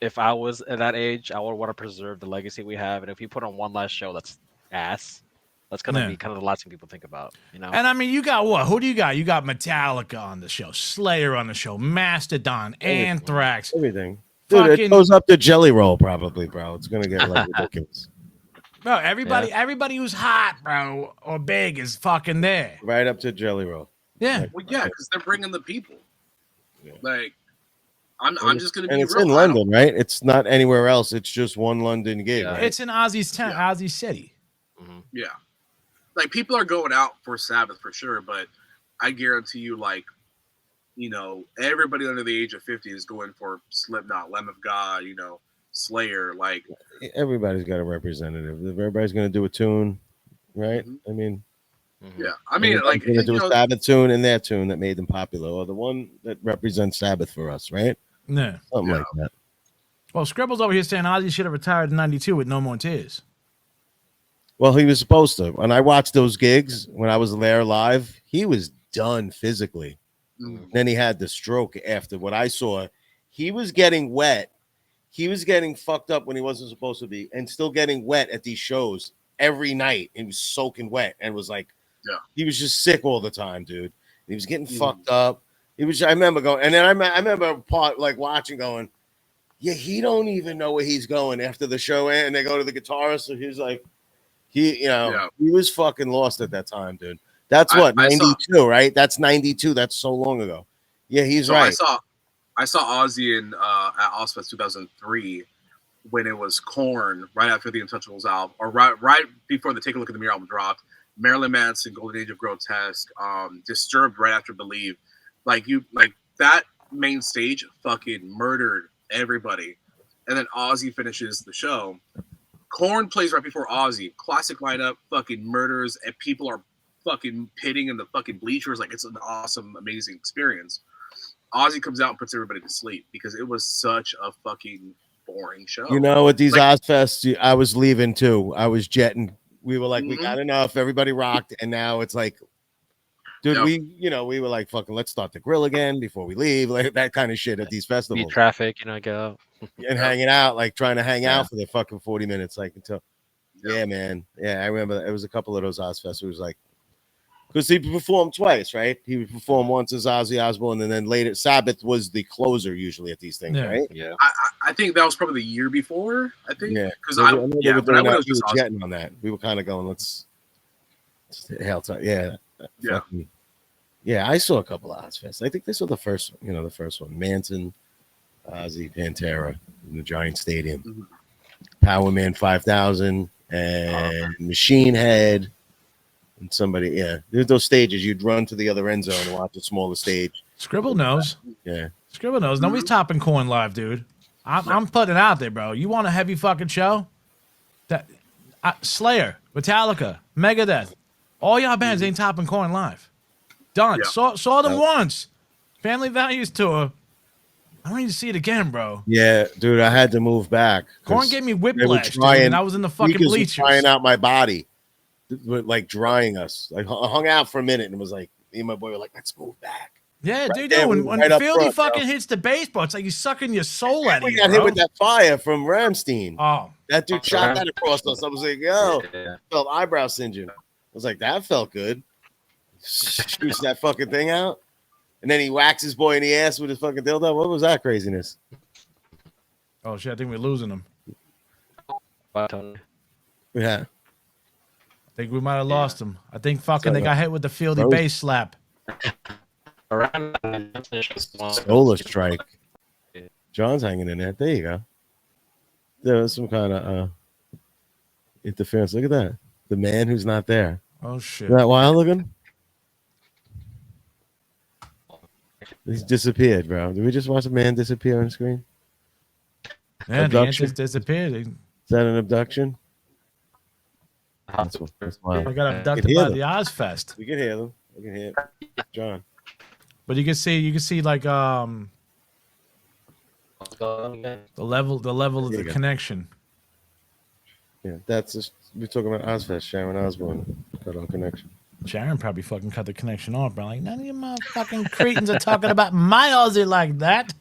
[SPEAKER 4] if I was at that age, I would want to preserve the legacy we have, and if we put on one last show that's ass, that's gonna be kind of the last thing people think about,
[SPEAKER 3] And I mean, you got what? Who do you got? You got Metallica on the show, Slayer on the show, Mastodon, Anthrax.
[SPEAKER 7] everything. Dude,
[SPEAKER 3] Fucking-
[SPEAKER 7] it goes up to Jelly Roll probably, bro. It's gonna get like ridiculous.
[SPEAKER 3] Bro, everybody who's hot, bro, or big is fucking there.
[SPEAKER 7] Right up to Jelly Roll.
[SPEAKER 3] Yeah.
[SPEAKER 6] Well, yeah, because they're bringing the people.
[SPEAKER 7] Yeah.
[SPEAKER 6] Like, I'm just gonna be
[SPEAKER 7] And it's
[SPEAKER 6] real.
[SPEAKER 7] in London, right? It's not anywhere else. It's just one London gig.
[SPEAKER 4] Yeah.
[SPEAKER 7] Right?
[SPEAKER 3] It's in Ozzy's town, Ozzy City.
[SPEAKER 6] Yeah, like people are going out for Sabbath for sure, but I guarantee you, like, everybody under the age of 50 is going for Slipknot, Lamb of God, Slayer. Like,
[SPEAKER 7] Everybody's got a representative. If everybody's gonna do a tune, right?
[SPEAKER 6] Mhm.
[SPEAKER 7] I mean,
[SPEAKER 6] yeah, I mean, like,
[SPEAKER 7] gonna do a Sabbath tune and their tune that made them popular, or the one that represents Sabbath for us, right?
[SPEAKER 3] Yeah.
[SPEAKER 7] Something
[SPEAKER 6] Yeah.
[SPEAKER 7] like that.
[SPEAKER 3] Well, Scribble's over here saying Ozzy should have retired in '92 with No More Tears.
[SPEAKER 7] Well, he was supposed to. When I watched those gigs when I was there live, he was done physically.
[SPEAKER 6] Mhm.
[SPEAKER 7] Then he had the stroke after what I saw. He was getting wet. He was getting fucked up when he wasn't supposed to be, and still getting wet at these shows every night. He was soaking wet and was like,
[SPEAKER 6] Yeah.
[SPEAKER 7] he was just sick all the time, dude. He was getting fucked up. He was. I remember going, and then I remember watching, going, yeah, he don't even know where he's going after the show, and they go to the guitarist, so he's like, he was fucking lost at that time, dude. That's what 92, right? That's 92. That's so long ago. Yeah, he's right.
[SPEAKER 6] I saw Ozzy in at Ozfest 2003 when it was Korn, right after the Untouchables album, or right before the Take a Look in the Mirror album dropped. Marilyn Manson, Golden Age of Grotesque, Disturbed right after Believe. Like that main stage fucking murdered everybody. And then Ozzy finishes the show. Korn plays right before Ozzy. Classic lineup, fucking murders, and people are fucking pitting in the fucking bleachers. Like, it's an awesome, amazing experience. Ozzy comes out and puts everybody to sleep because it was such a fucking boring show.
[SPEAKER 7] You know, at these Ozfests, I was leaving too. I was jetting. We were like, we got enough. Everybody rocked. And now it's like, dude, we were like, fucking, let's start the grill again before we leave. Like that kind of shit at these festivals.
[SPEAKER 4] Beat traffic, get out.
[SPEAKER 7] And hanging out, like trying to hang out for the fucking 40 minutes. Like until, yeah, man. Yeah, I remember it was a couple of those Ozfests. It was like, because he performed twice, right? He would perform once as Ozzy Osbourne, and then later Sabbath was the closer usually at these things, right?
[SPEAKER 4] Yeah.
[SPEAKER 6] I think that was probably the year before. I think.
[SPEAKER 7] Yeah,
[SPEAKER 6] because I was just
[SPEAKER 7] jetting on that. We were kind of going, let's hell time. Yeah.
[SPEAKER 6] Yeah.
[SPEAKER 7] Yeah, I saw a couple of Ozfests. I think this was the first one. Manson, Ozzy, Pantera in the Giant Stadium. Power Man 5000 and Machine Head. And somebody, there's those stages you'd run to the other end zone and watch a smaller stage.
[SPEAKER 3] Scribble knows.
[SPEAKER 7] Yeah.
[SPEAKER 3] Scribble knows. Nobody's topping Korn live, dude. I'm putting it out there, bro. You want a heavy fucking show? Slayer, Metallica, Megadeth, all y'all bands ain't topping Korn live. Done.
[SPEAKER 6] Yeah.
[SPEAKER 3] Saw them once. Family Values tour. I don't need to see it again, bro.
[SPEAKER 7] Yeah, dude, I had to move back.
[SPEAKER 3] Korn gave me whiplash, dude, and I was in the fucking bleachers.
[SPEAKER 7] Drying out my body. Like drying us. Like I hung out for a minute and was like, me and my boy were like, let's move back.
[SPEAKER 3] Yeah,
[SPEAKER 7] right
[SPEAKER 3] dude, when
[SPEAKER 7] right
[SPEAKER 3] Fieldy fucking hits the bass, bro, it's like he's sucking your soul out of you.
[SPEAKER 7] We got hit with that fire from Ramstein.
[SPEAKER 3] Oh,
[SPEAKER 7] that dude shot that across us. I was like, yo, felt eyebrow singeing. I was like, that felt good. Shoots that fucking thing out. And then he whacks his boy in the ass with his fucking dildo. What was that craziness?
[SPEAKER 3] Oh shit, I think we're losing him.
[SPEAKER 7] Yeah.
[SPEAKER 3] I think we might have lost him. I think fucking they got hit with the Fieldy bass slap.
[SPEAKER 7] Solar strike. John's hanging in there. There you go. There was some kind of interference. Look at that. The man who's not there.
[SPEAKER 3] Oh shit.
[SPEAKER 7] Isn't that wild looking? He's disappeared, bro. Did we just watch a man disappear on screen?
[SPEAKER 3] Yeah, the answer's disappeared.
[SPEAKER 7] Is that an abduction? That's wild.
[SPEAKER 3] I got abducted by the Ozfest.
[SPEAKER 7] You can hear them. I can hear John.
[SPEAKER 3] But you can see like the level of the connection.
[SPEAKER 7] Yeah, that's just we're talking about Ozfest. Sharon Osbourne cut on connection.
[SPEAKER 3] Sharon probably fucking cut the connection off, bro. Like none of you motherfucking cretins are talking about my Ozzy like that.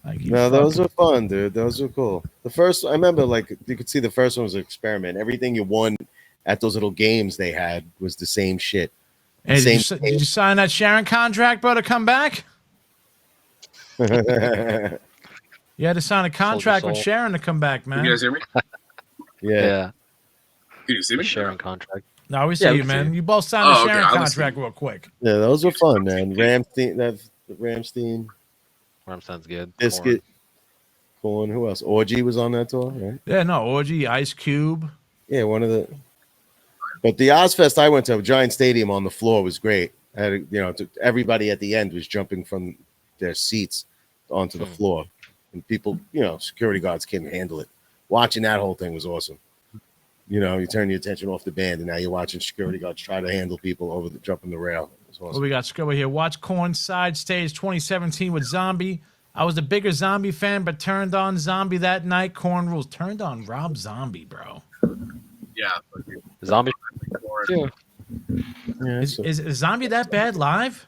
[SPEAKER 3] Like,
[SPEAKER 7] no, those were fun, dude. Those were cool. The first, I remember, like you could see the first one was an experiment. Everything you won at those little games they had was the same shit.
[SPEAKER 3] Hey, did you sign that Sharon contract, bro, to come back? You had to sign a contract with Sharon to come back, man.
[SPEAKER 6] You guys hear me?
[SPEAKER 7] Yeah.
[SPEAKER 6] Can you see me?
[SPEAKER 4] Sharon contract.
[SPEAKER 3] No, we see you, man. You both signed a Sharon contract real quick.
[SPEAKER 7] Yeah, those were fun, man. Ramstein.
[SPEAKER 4] Sounds good.
[SPEAKER 7] Biscuit. Korn. Who else? Orgy was on that tour, right?
[SPEAKER 3] Yeah, no, Orgy, Ice Cube.
[SPEAKER 7] Yeah, one of the. But the Ozfest I went to, Giant Stadium on the floor was great. I had, everybody at the end was jumping from their seats onto the floor, and people, security guards couldn't handle it. Watching that whole thing was awesome. You turn your attention off the band, and now you're watching security guards try to handle people jumping the rail. Awesome.
[SPEAKER 3] Well, we got Scribble here. Watch Korn Side Stage 2017 with Zombie. I was a bigger Zombie fan, but turned on Zombie that night. Korn rules. Turned on Rob Zombie, bro.
[SPEAKER 6] Yeah.
[SPEAKER 4] Zombie.
[SPEAKER 7] Yeah.
[SPEAKER 3] Is Zombie that bad live?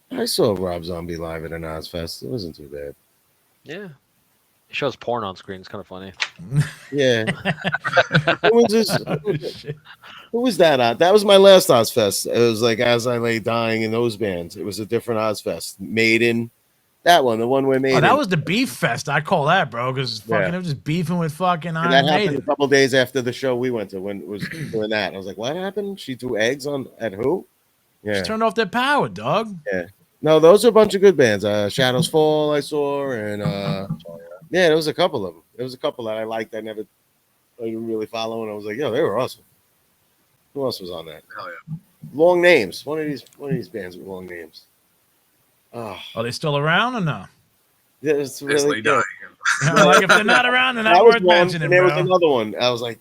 [SPEAKER 7] I saw Rob Zombie live at an Ozfest. It wasn't too bad.
[SPEAKER 4] Yeah. He shows porn on screen. It's kind of funny.
[SPEAKER 7] Yeah. Who was this? Who was that? That was my last Ozfest. It was like As I Lay Dying in those bands. It was a different Ozfest. Maiden. That one, the one where Maiden.
[SPEAKER 3] Oh, that was the beef fest. I call that, bro, because fucking it was just beefing with fucking
[SPEAKER 7] and
[SPEAKER 3] Iron
[SPEAKER 7] that happened
[SPEAKER 3] Maiden.
[SPEAKER 7] a couple days after the show we went to when it was doing that. I was like, what happened? She threw eggs on at who? Yeah.
[SPEAKER 3] Just turned off their power, dog.
[SPEAKER 7] Yeah. No, those are a bunch of good bands. Shadows Fall, I saw, and yeah, there was a couple of them. There was a couple that I liked. I didn't really follow, and I was like, yo, they were awesome. Who else was on that?
[SPEAKER 6] Hell yeah.
[SPEAKER 7] Long names. One of these bands with long names. Oh,
[SPEAKER 3] Are they still around or no?
[SPEAKER 7] yeah, it's
[SPEAKER 6] As
[SPEAKER 7] really
[SPEAKER 6] Lay
[SPEAKER 7] good.
[SPEAKER 6] Dying.
[SPEAKER 3] Like if they're not around, they're
[SPEAKER 7] That
[SPEAKER 3] not
[SPEAKER 7] was
[SPEAKER 3] worth
[SPEAKER 7] one,
[SPEAKER 3] mentioning,
[SPEAKER 7] and there was
[SPEAKER 3] bro.
[SPEAKER 7] another one. I was like,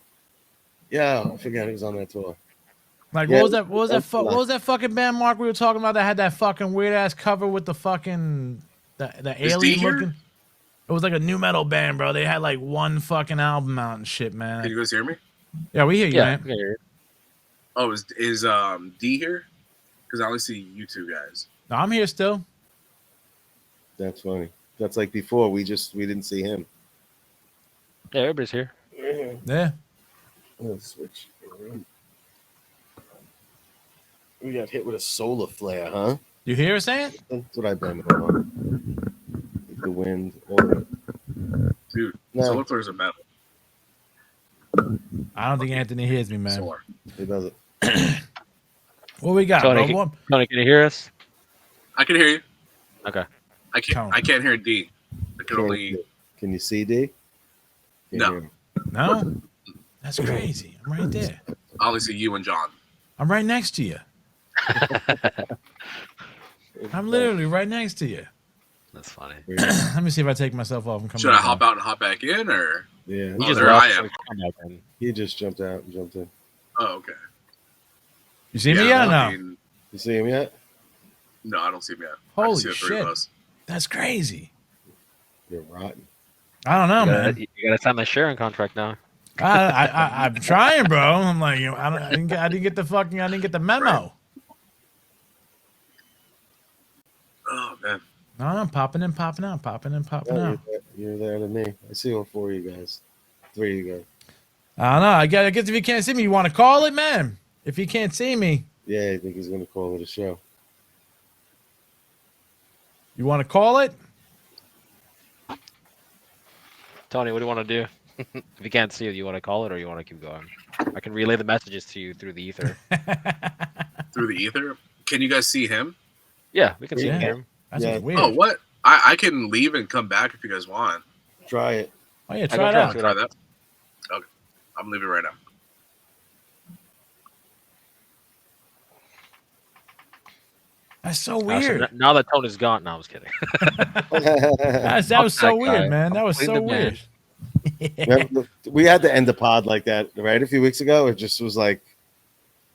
[SPEAKER 7] yeah, I forgot he was on that tour.
[SPEAKER 3] Like
[SPEAKER 7] Yeah,
[SPEAKER 3] what was
[SPEAKER 7] that's
[SPEAKER 3] that
[SPEAKER 7] nice.
[SPEAKER 3] what was that fucking band, Mark, we were talking about that had that fucking weird ass cover with the fucking the
[SPEAKER 6] Is
[SPEAKER 3] alien
[SPEAKER 6] Dee here?
[SPEAKER 3] looking? It was like a new metal band, bro. They had like one fucking album out and shit,
[SPEAKER 6] Can
[SPEAKER 3] man.
[SPEAKER 6] you guys hear me?
[SPEAKER 3] Yeah, we hear you,
[SPEAKER 4] Yeah.
[SPEAKER 3] man.
[SPEAKER 4] I can hear it.
[SPEAKER 6] Oh, is Dee here? Because I only see you two guys.
[SPEAKER 3] No, I'm here still.
[SPEAKER 7] That's funny. That's like before. We didn't see him.
[SPEAKER 4] Yeah, everybody's here.
[SPEAKER 3] Yeah.
[SPEAKER 7] Let's switch. We got hit with a solar flare, huh?
[SPEAKER 3] You hear us saying?
[SPEAKER 7] That's what I've been on. The wind. All of it.
[SPEAKER 6] Dude,
[SPEAKER 7] No.
[SPEAKER 6] solar flares are metal.
[SPEAKER 3] I don't think Anthony hears me, man.
[SPEAKER 6] Solar.
[SPEAKER 7] It doesn't.
[SPEAKER 3] What we got,
[SPEAKER 4] Tony,
[SPEAKER 3] bro?
[SPEAKER 4] Tony, can you hear us?
[SPEAKER 6] I can hear you.
[SPEAKER 4] Okay.
[SPEAKER 6] I can't hear D. I can only.
[SPEAKER 7] Can you see D? Can't
[SPEAKER 6] No.
[SPEAKER 7] hear him.
[SPEAKER 3] No? That's crazy. I'm right there.
[SPEAKER 6] I only see you and John.
[SPEAKER 3] I'm right next to you. I'm literally right next to you.
[SPEAKER 4] That's funny.
[SPEAKER 3] Let me see if I take myself off and come
[SPEAKER 6] Should I
[SPEAKER 3] back
[SPEAKER 6] hop
[SPEAKER 3] on.
[SPEAKER 6] out and hop back in, or?
[SPEAKER 7] Yeah.
[SPEAKER 4] He just
[SPEAKER 6] there I
[SPEAKER 4] left,
[SPEAKER 6] am.
[SPEAKER 4] so come back in.
[SPEAKER 7] He just jumped out and jumped in.
[SPEAKER 6] Oh, okay.
[SPEAKER 3] You see me yet or
[SPEAKER 6] I
[SPEAKER 3] no?
[SPEAKER 6] mean,
[SPEAKER 7] You see him yet?
[SPEAKER 6] no, I don't see him yet. I
[SPEAKER 3] Holy
[SPEAKER 6] just see the three of
[SPEAKER 3] shit.
[SPEAKER 6] us.
[SPEAKER 3] That's crazy.
[SPEAKER 7] You're rotten.
[SPEAKER 3] I don't know,
[SPEAKER 4] You
[SPEAKER 3] man.
[SPEAKER 4] gotta sign that sharing contract now.
[SPEAKER 3] I'm trying, bro. I'm like, you know, I didn't get the memo.
[SPEAKER 6] Oh man.
[SPEAKER 3] No, I'm popping in, popping out, popping in, popping
[SPEAKER 7] Oh,
[SPEAKER 3] out.
[SPEAKER 7] you're there to me. I see all four of you guys. Three of you guys.
[SPEAKER 3] I don't know. I guess if you can't see me, you want to call it, man. If you can't see me,
[SPEAKER 7] Yeah, I think he's going to call it a show.
[SPEAKER 3] you want to call it?
[SPEAKER 4] Tony, what do you want to do? If you can't see it, you want to call it or you want to keep going? I can relay the messages to you through the ether.
[SPEAKER 6] Through the ether. Can you guys see him?
[SPEAKER 4] Yeah, we can see
[SPEAKER 3] Yeah.
[SPEAKER 4] him.
[SPEAKER 3] That's
[SPEAKER 7] Yeah.
[SPEAKER 3] weird.
[SPEAKER 6] Oh, what? I can leave and come back if you guys want.
[SPEAKER 7] Try it.
[SPEAKER 3] Oh, yeah,
[SPEAKER 4] go
[SPEAKER 3] try it
[SPEAKER 4] try
[SPEAKER 3] out.
[SPEAKER 4] it.
[SPEAKER 6] Try that. Okay. I'm leaving right now.
[SPEAKER 3] That's so
[SPEAKER 4] So
[SPEAKER 3] weird.
[SPEAKER 4] now that Tony's gone, no, I was kidding.
[SPEAKER 3] That was so
[SPEAKER 4] that
[SPEAKER 3] weird,
[SPEAKER 4] guy.
[SPEAKER 3] man. That was
[SPEAKER 4] Clean
[SPEAKER 3] so
[SPEAKER 4] the man.
[SPEAKER 3] weird.
[SPEAKER 7] Remember, we had to end the pod like that, right? A few weeks ago. It just was like,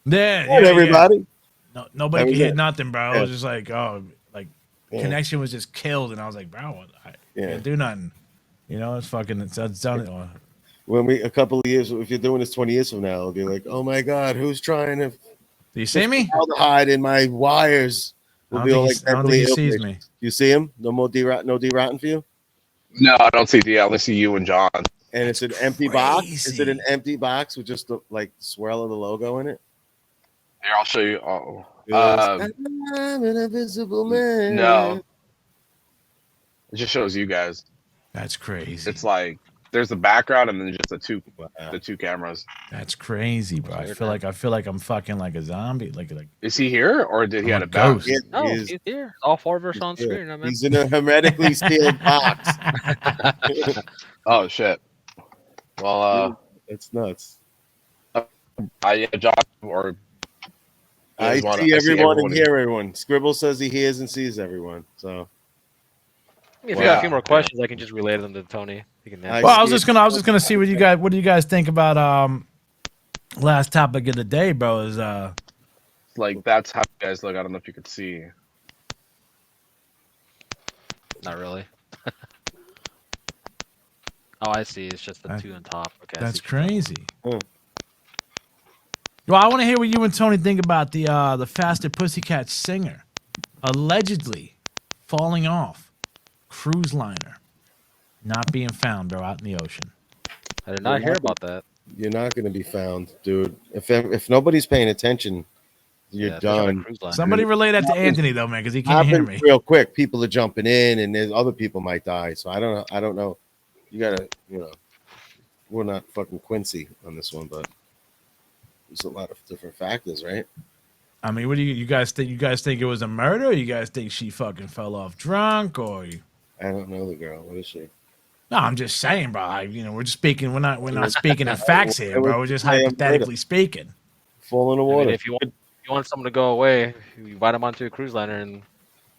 [SPEAKER 3] Yeah,
[SPEAKER 7] hey,
[SPEAKER 3] yeah,
[SPEAKER 7] everybody.
[SPEAKER 3] No, nobody
[SPEAKER 7] That
[SPEAKER 3] could
[SPEAKER 7] was
[SPEAKER 3] hear
[SPEAKER 7] it.
[SPEAKER 3] nothing, bro. It
[SPEAKER 7] Yeah.
[SPEAKER 3] was just like, oh, like
[SPEAKER 7] Yeah.
[SPEAKER 3] connection was just killed, and I was like, bro, I
[SPEAKER 7] Yeah.
[SPEAKER 3] can't do nothing. You know, it's fucking, it's done.
[SPEAKER 7] When a couple of years, if you're doing this 20 years from now, it'll be like, oh my God, who's trying to
[SPEAKER 3] Do you see me?
[SPEAKER 7] hide in my wires?
[SPEAKER 3] I
[SPEAKER 7] We'll
[SPEAKER 3] don't
[SPEAKER 7] be all
[SPEAKER 3] think,
[SPEAKER 7] like
[SPEAKER 3] I don't think
[SPEAKER 7] mentally
[SPEAKER 3] he
[SPEAKER 7] ill
[SPEAKER 3] sees
[SPEAKER 7] patients.
[SPEAKER 3] me.
[SPEAKER 7] You see him? No more D Rotten, no D Rotten for you?
[SPEAKER 5] No, I don't see D. I only see you and John.
[SPEAKER 7] And it's an empty box. Is it an
[SPEAKER 3] crazy.
[SPEAKER 7] empty box with just the like swirl of the logo in it?
[SPEAKER 5] Here, I'll show you. Oh,
[SPEAKER 7] I'm an invisible man.
[SPEAKER 5] no. It just shows you guys.
[SPEAKER 3] That's crazy.
[SPEAKER 5] It's like there's the background and then just the two cameras.
[SPEAKER 3] That's crazy, bro. I feel like I'm fucking like a zombie. Like
[SPEAKER 5] Is he here or did he
[SPEAKER 3] I'm
[SPEAKER 5] have
[SPEAKER 3] a
[SPEAKER 5] a bounce?
[SPEAKER 3] ghost.
[SPEAKER 7] Yeah,
[SPEAKER 4] No,
[SPEAKER 7] he is-
[SPEAKER 4] he's here. All four of us on
[SPEAKER 7] yeah.
[SPEAKER 4] screen. I mean,
[SPEAKER 7] He's in a hermetically sealed box.
[SPEAKER 5] Oh shit. Well,
[SPEAKER 7] It's nuts.
[SPEAKER 5] yeah, John or
[SPEAKER 7] I
[SPEAKER 5] There's one-
[SPEAKER 7] see
[SPEAKER 5] I see
[SPEAKER 7] everyone and
[SPEAKER 5] everyone.
[SPEAKER 7] hear everyone. Scribble says he hears and sees everyone. So
[SPEAKER 4] if you got a few
[SPEAKER 5] Wow.
[SPEAKER 4] more questions, I can just relay them to Tony. He can answer.
[SPEAKER 3] well, I was just gonna see what do you guys think about last topic of the day, bro? Is
[SPEAKER 5] like that's how you guys look. I don't know if you could see.
[SPEAKER 4] Not really. Oh, I see. It's just the two on top. Okay. I
[SPEAKER 3] that's
[SPEAKER 4] see.
[SPEAKER 3] crazy.
[SPEAKER 7] Hmm.
[SPEAKER 3] Well, I want to hear what you and Tony think about the Faster Pussycat singer allegedly falling off cruise liner. Not being found, bro, out in the ocean.
[SPEAKER 4] I did not hear about that.
[SPEAKER 7] You're not going to be found, dude. If nobody's paying attention, you're
[SPEAKER 4] Yeah, especially on a
[SPEAKER 7] done.
[SPEAKER 4] cruise line.
[SPEAKER 3] Somebody relay that to Anthony though, man, because he can't hear me.
[SPEAKER 7] Real quick. People are jumping in, and there's other people might die. So I don't know. You gotta, we're not fucking Quincy on this one, but there's a lot of different factors, right?
[SPEAKER 3] I mean, what do you guys think? You guys think it was a murder? Or you guys think she fucking fell off drunk, or?
[SPEAKER 7] I don't know the girl. What is she?
[SPEAKER 3] No, I'm just saying, bro. We're just speaking. We're not speaking of facts here, bro. We're just hypothetically speaking.
[SPEAKER 7] Fall in the water.
[SPEAKER 4] I mean, if you want someone to go away, you invite them onto a cruise liner, and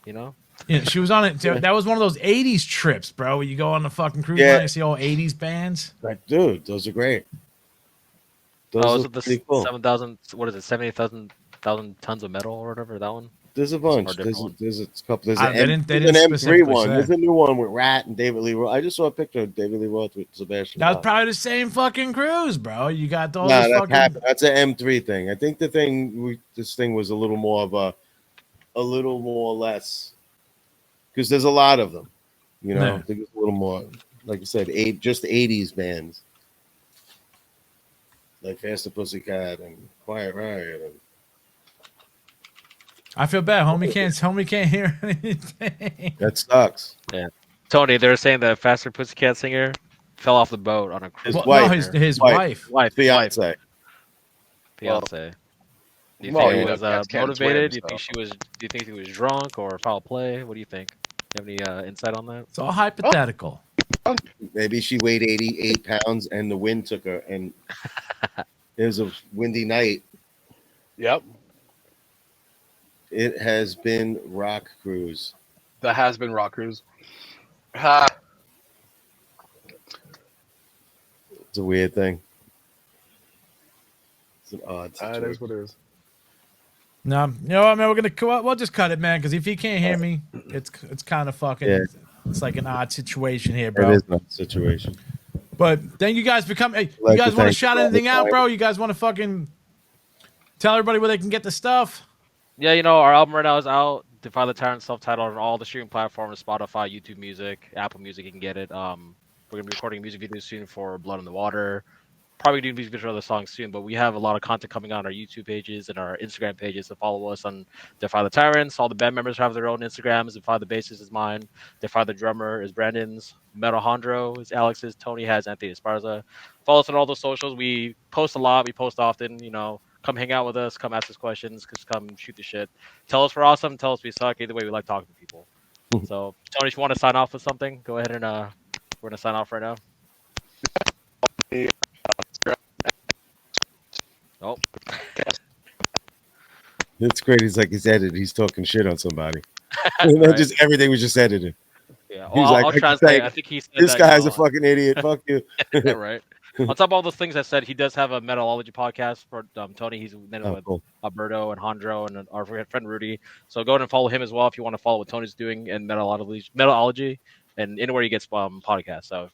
[SPEAKER 3] Yeah, she was on it. That was one of those '80s trips, bro. Where you go on the fucking cruise line and see all '80s bands.
[SPEAKER 7] Like, dude, those are great.
[SPEAKER 4] Those are the cool. 7,000. What is it? 70,000 tons of metal or whatever. That one.
[SPEAKER 7] There's a bunch. There's a couple. There's
[SPEAKER 3] an
[SPEAKER 7] M3 one. There's a new one with Rat and David Lee Roth. I just saw a picture of David Lee Roth with Sebastian.
[SPEAKER 3] That was probably the same fucking cruise, bro. You got all
[SPEAKER 7] this
[SPEAKER 3] fucking.
[SPEAKER 7] That's an M3 thing. I think this thing was a little more less, because there's a lot of them. I think it's a little more, like I said, just 80s bands, like Faster Pussycat and Quiet Riot and.
[SPEAKER 3] I feel bad. Homie can't hear anything.
[SPEAKER 7] That sucks.
[SPEAKER 4] Yeah. Tony, they were saying the Faster Pussycat singer fell off the boat on a cruise.
[SPEAKER 3] His wife.
[SPEAKER 7] Fiance.
[SPEAKER 4] Fiance. Do you think he was motivated? Do you think he was drunk or foul play? What do you think? Do you have any insight on that?
[SPEAKER 3] It's all hypothetical.
[SPEAKER 7] Maybe she weighed 88 pounds and the wind took her, and it was a windy night.
[SPEAKER 5] Yep.
[SPEAKER 7] It has been Rock Cruise.
[SPEAKER 5] That has been Rock Cruise.
[SPEAKER 7] It's a weird thing. It's an odd situation.
[SPEAKER 5] That is what it is.
[SPEAKER 3] No, what, man, we'll just cut it, man, because if he can't hear me, it's kind of fucking. Yeah. It's like an odd situation here, bro.
[SPEAKER 7] It is an odd situation.
[SPEAKER 3] But thank you guys for coming. Hey, you guys want to shout anything out, bro? You guys want to fucking tell everybody where they can get the stuff?
[SPEAKER 4] Yeah, our album right now is out. Defy the Tyrants, self-titled, on all the streaming platforms: Spotify, YouTube Music, Apple Music. You can get it. We're gonna be recording music videos soon for Blood in the Water. Probably doing music videos for other songs soon, but we have a lot of content coming on our YouTube pages and our Instagram pages. So follow us on Defy the Tyrants. All the band members have their own Instagrams. Defy the Bassist is mine. Defy the Drummer is Brandon's. Metal Hondro is Alex's. Tony has Anthony Esparza. Follow us on all the socials. We post a lot. We post often. Come hang out with us. Come ask us questions. Just come shoot the shit. Tell us we're awesome. Tell us we suck. Either way, we like talking to people. So, Tony, if you want to sign off with something, go ahead and we're going to sign off right now. Oh.
[SPEAKER 7] It's great. He's edited. He's talking shit on somebody. Right. Just everything was just edited.
[SPEAKER 4] Yeah. Well, I'll translate. I think he said
[SPEAKER 7] this guy's a fucking idiot. Fuck you.
[SPEAKER 4] Yeah, right. On top of all those things I said, he does have a Metalology podcast for Tony. He's with Alberto and Hondro and our friend Rudy. So go ahead and follow him as well if you want to follow what Tony's doing in Metalology and anywhere he gets podcasts. So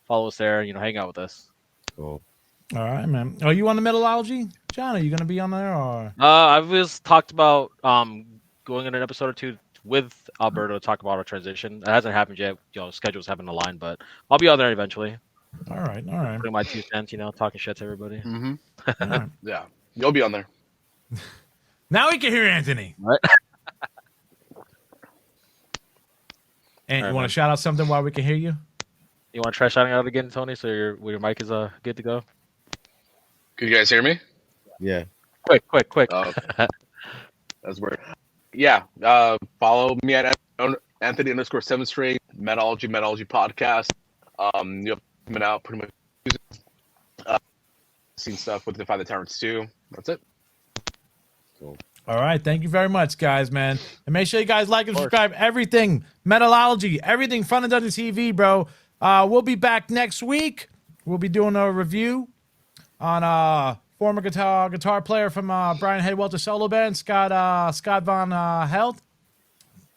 [SPEAKER 4] follow us there. Hang out with us.
[SPEAKER 7] Cool.
[SPEAKER 3] All right, man. Are you on the Metalology, John? Are you going to be on there or?
[SPEAKER 4] I was talked about going in an episode or two with Alberto to talk about our transition. It hasn't happened yet. Schedules haven't aligned, but I'll be on there eventually.
[SPEAKER 3] All right.
[SPEAKER 4] Putting my 2 cents, talking shit to everybody.
[SPEAKER 5] Mm-hmm. Right. Yeah, you'll be on there.
[SPEAKER 3] Now we can hear Anthony.
[SPEAKER 4] Right.
[SPEAKER 3] And you want to shout out something while we can hear you?
[SPEAKER 4] You want to try shouting out again, Tony? So your mic is good to go.
[SPEAKER 5] Can you guys hear me?
[SPEAKER 7] Yeah.
[SPEAKER 4] Quick.
[SPEAKER 5] Oh, that's weird. Yeah. Follow me at Anthony_7th Street Metallology podcast. You have coming out pretty much. Seen stuff with Defy the Tyrants too. That's it.
[SPEAKER 7] Cool.
[SPEAKER 3] All right. Thank you very much, guys, man. And make sure you guys like and subscribe. Everything Metalology, everything Fun and Dungeon TV, bro. We'll be back next week. We'll be doing a review on former guitar player from Brian Haywalter solo band, Scott Von Held.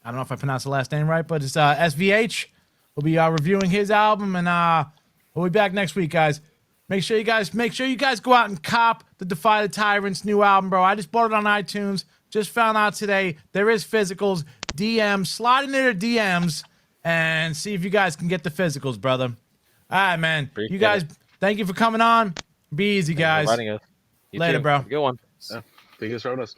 [SPEAKER 3] I don't know if I pronounced the last name right, but it's SVH. We'll be reviewing his album, and we'll be back next week, guys. Make sure you guys go out and cop the Defy the Tyrants new album, bro. I just bought it on iTunes. Just found out today there is physicals, DMs, slide into their DMs, and see if you guys can get the physicals, brother. All right, man.
[SPEAKER 4] Appreciate
[SPEAKER 3] you guys,
[SPEAKER 4] it.
[SPEAKER 3] thank you for coming on. Be easy,
[SPEAKER 4] Thanks for
[SPEAKER 3] guys.
[SPEAKER 4] inviting us. You
[SPEAKER 3] Later,
[SPEAKER 4] too.
[SPEAKER 3] bro.
[SPEAKER 4] Have a good one.
[SPEAKER 5] Yeah. Thank you for showing us.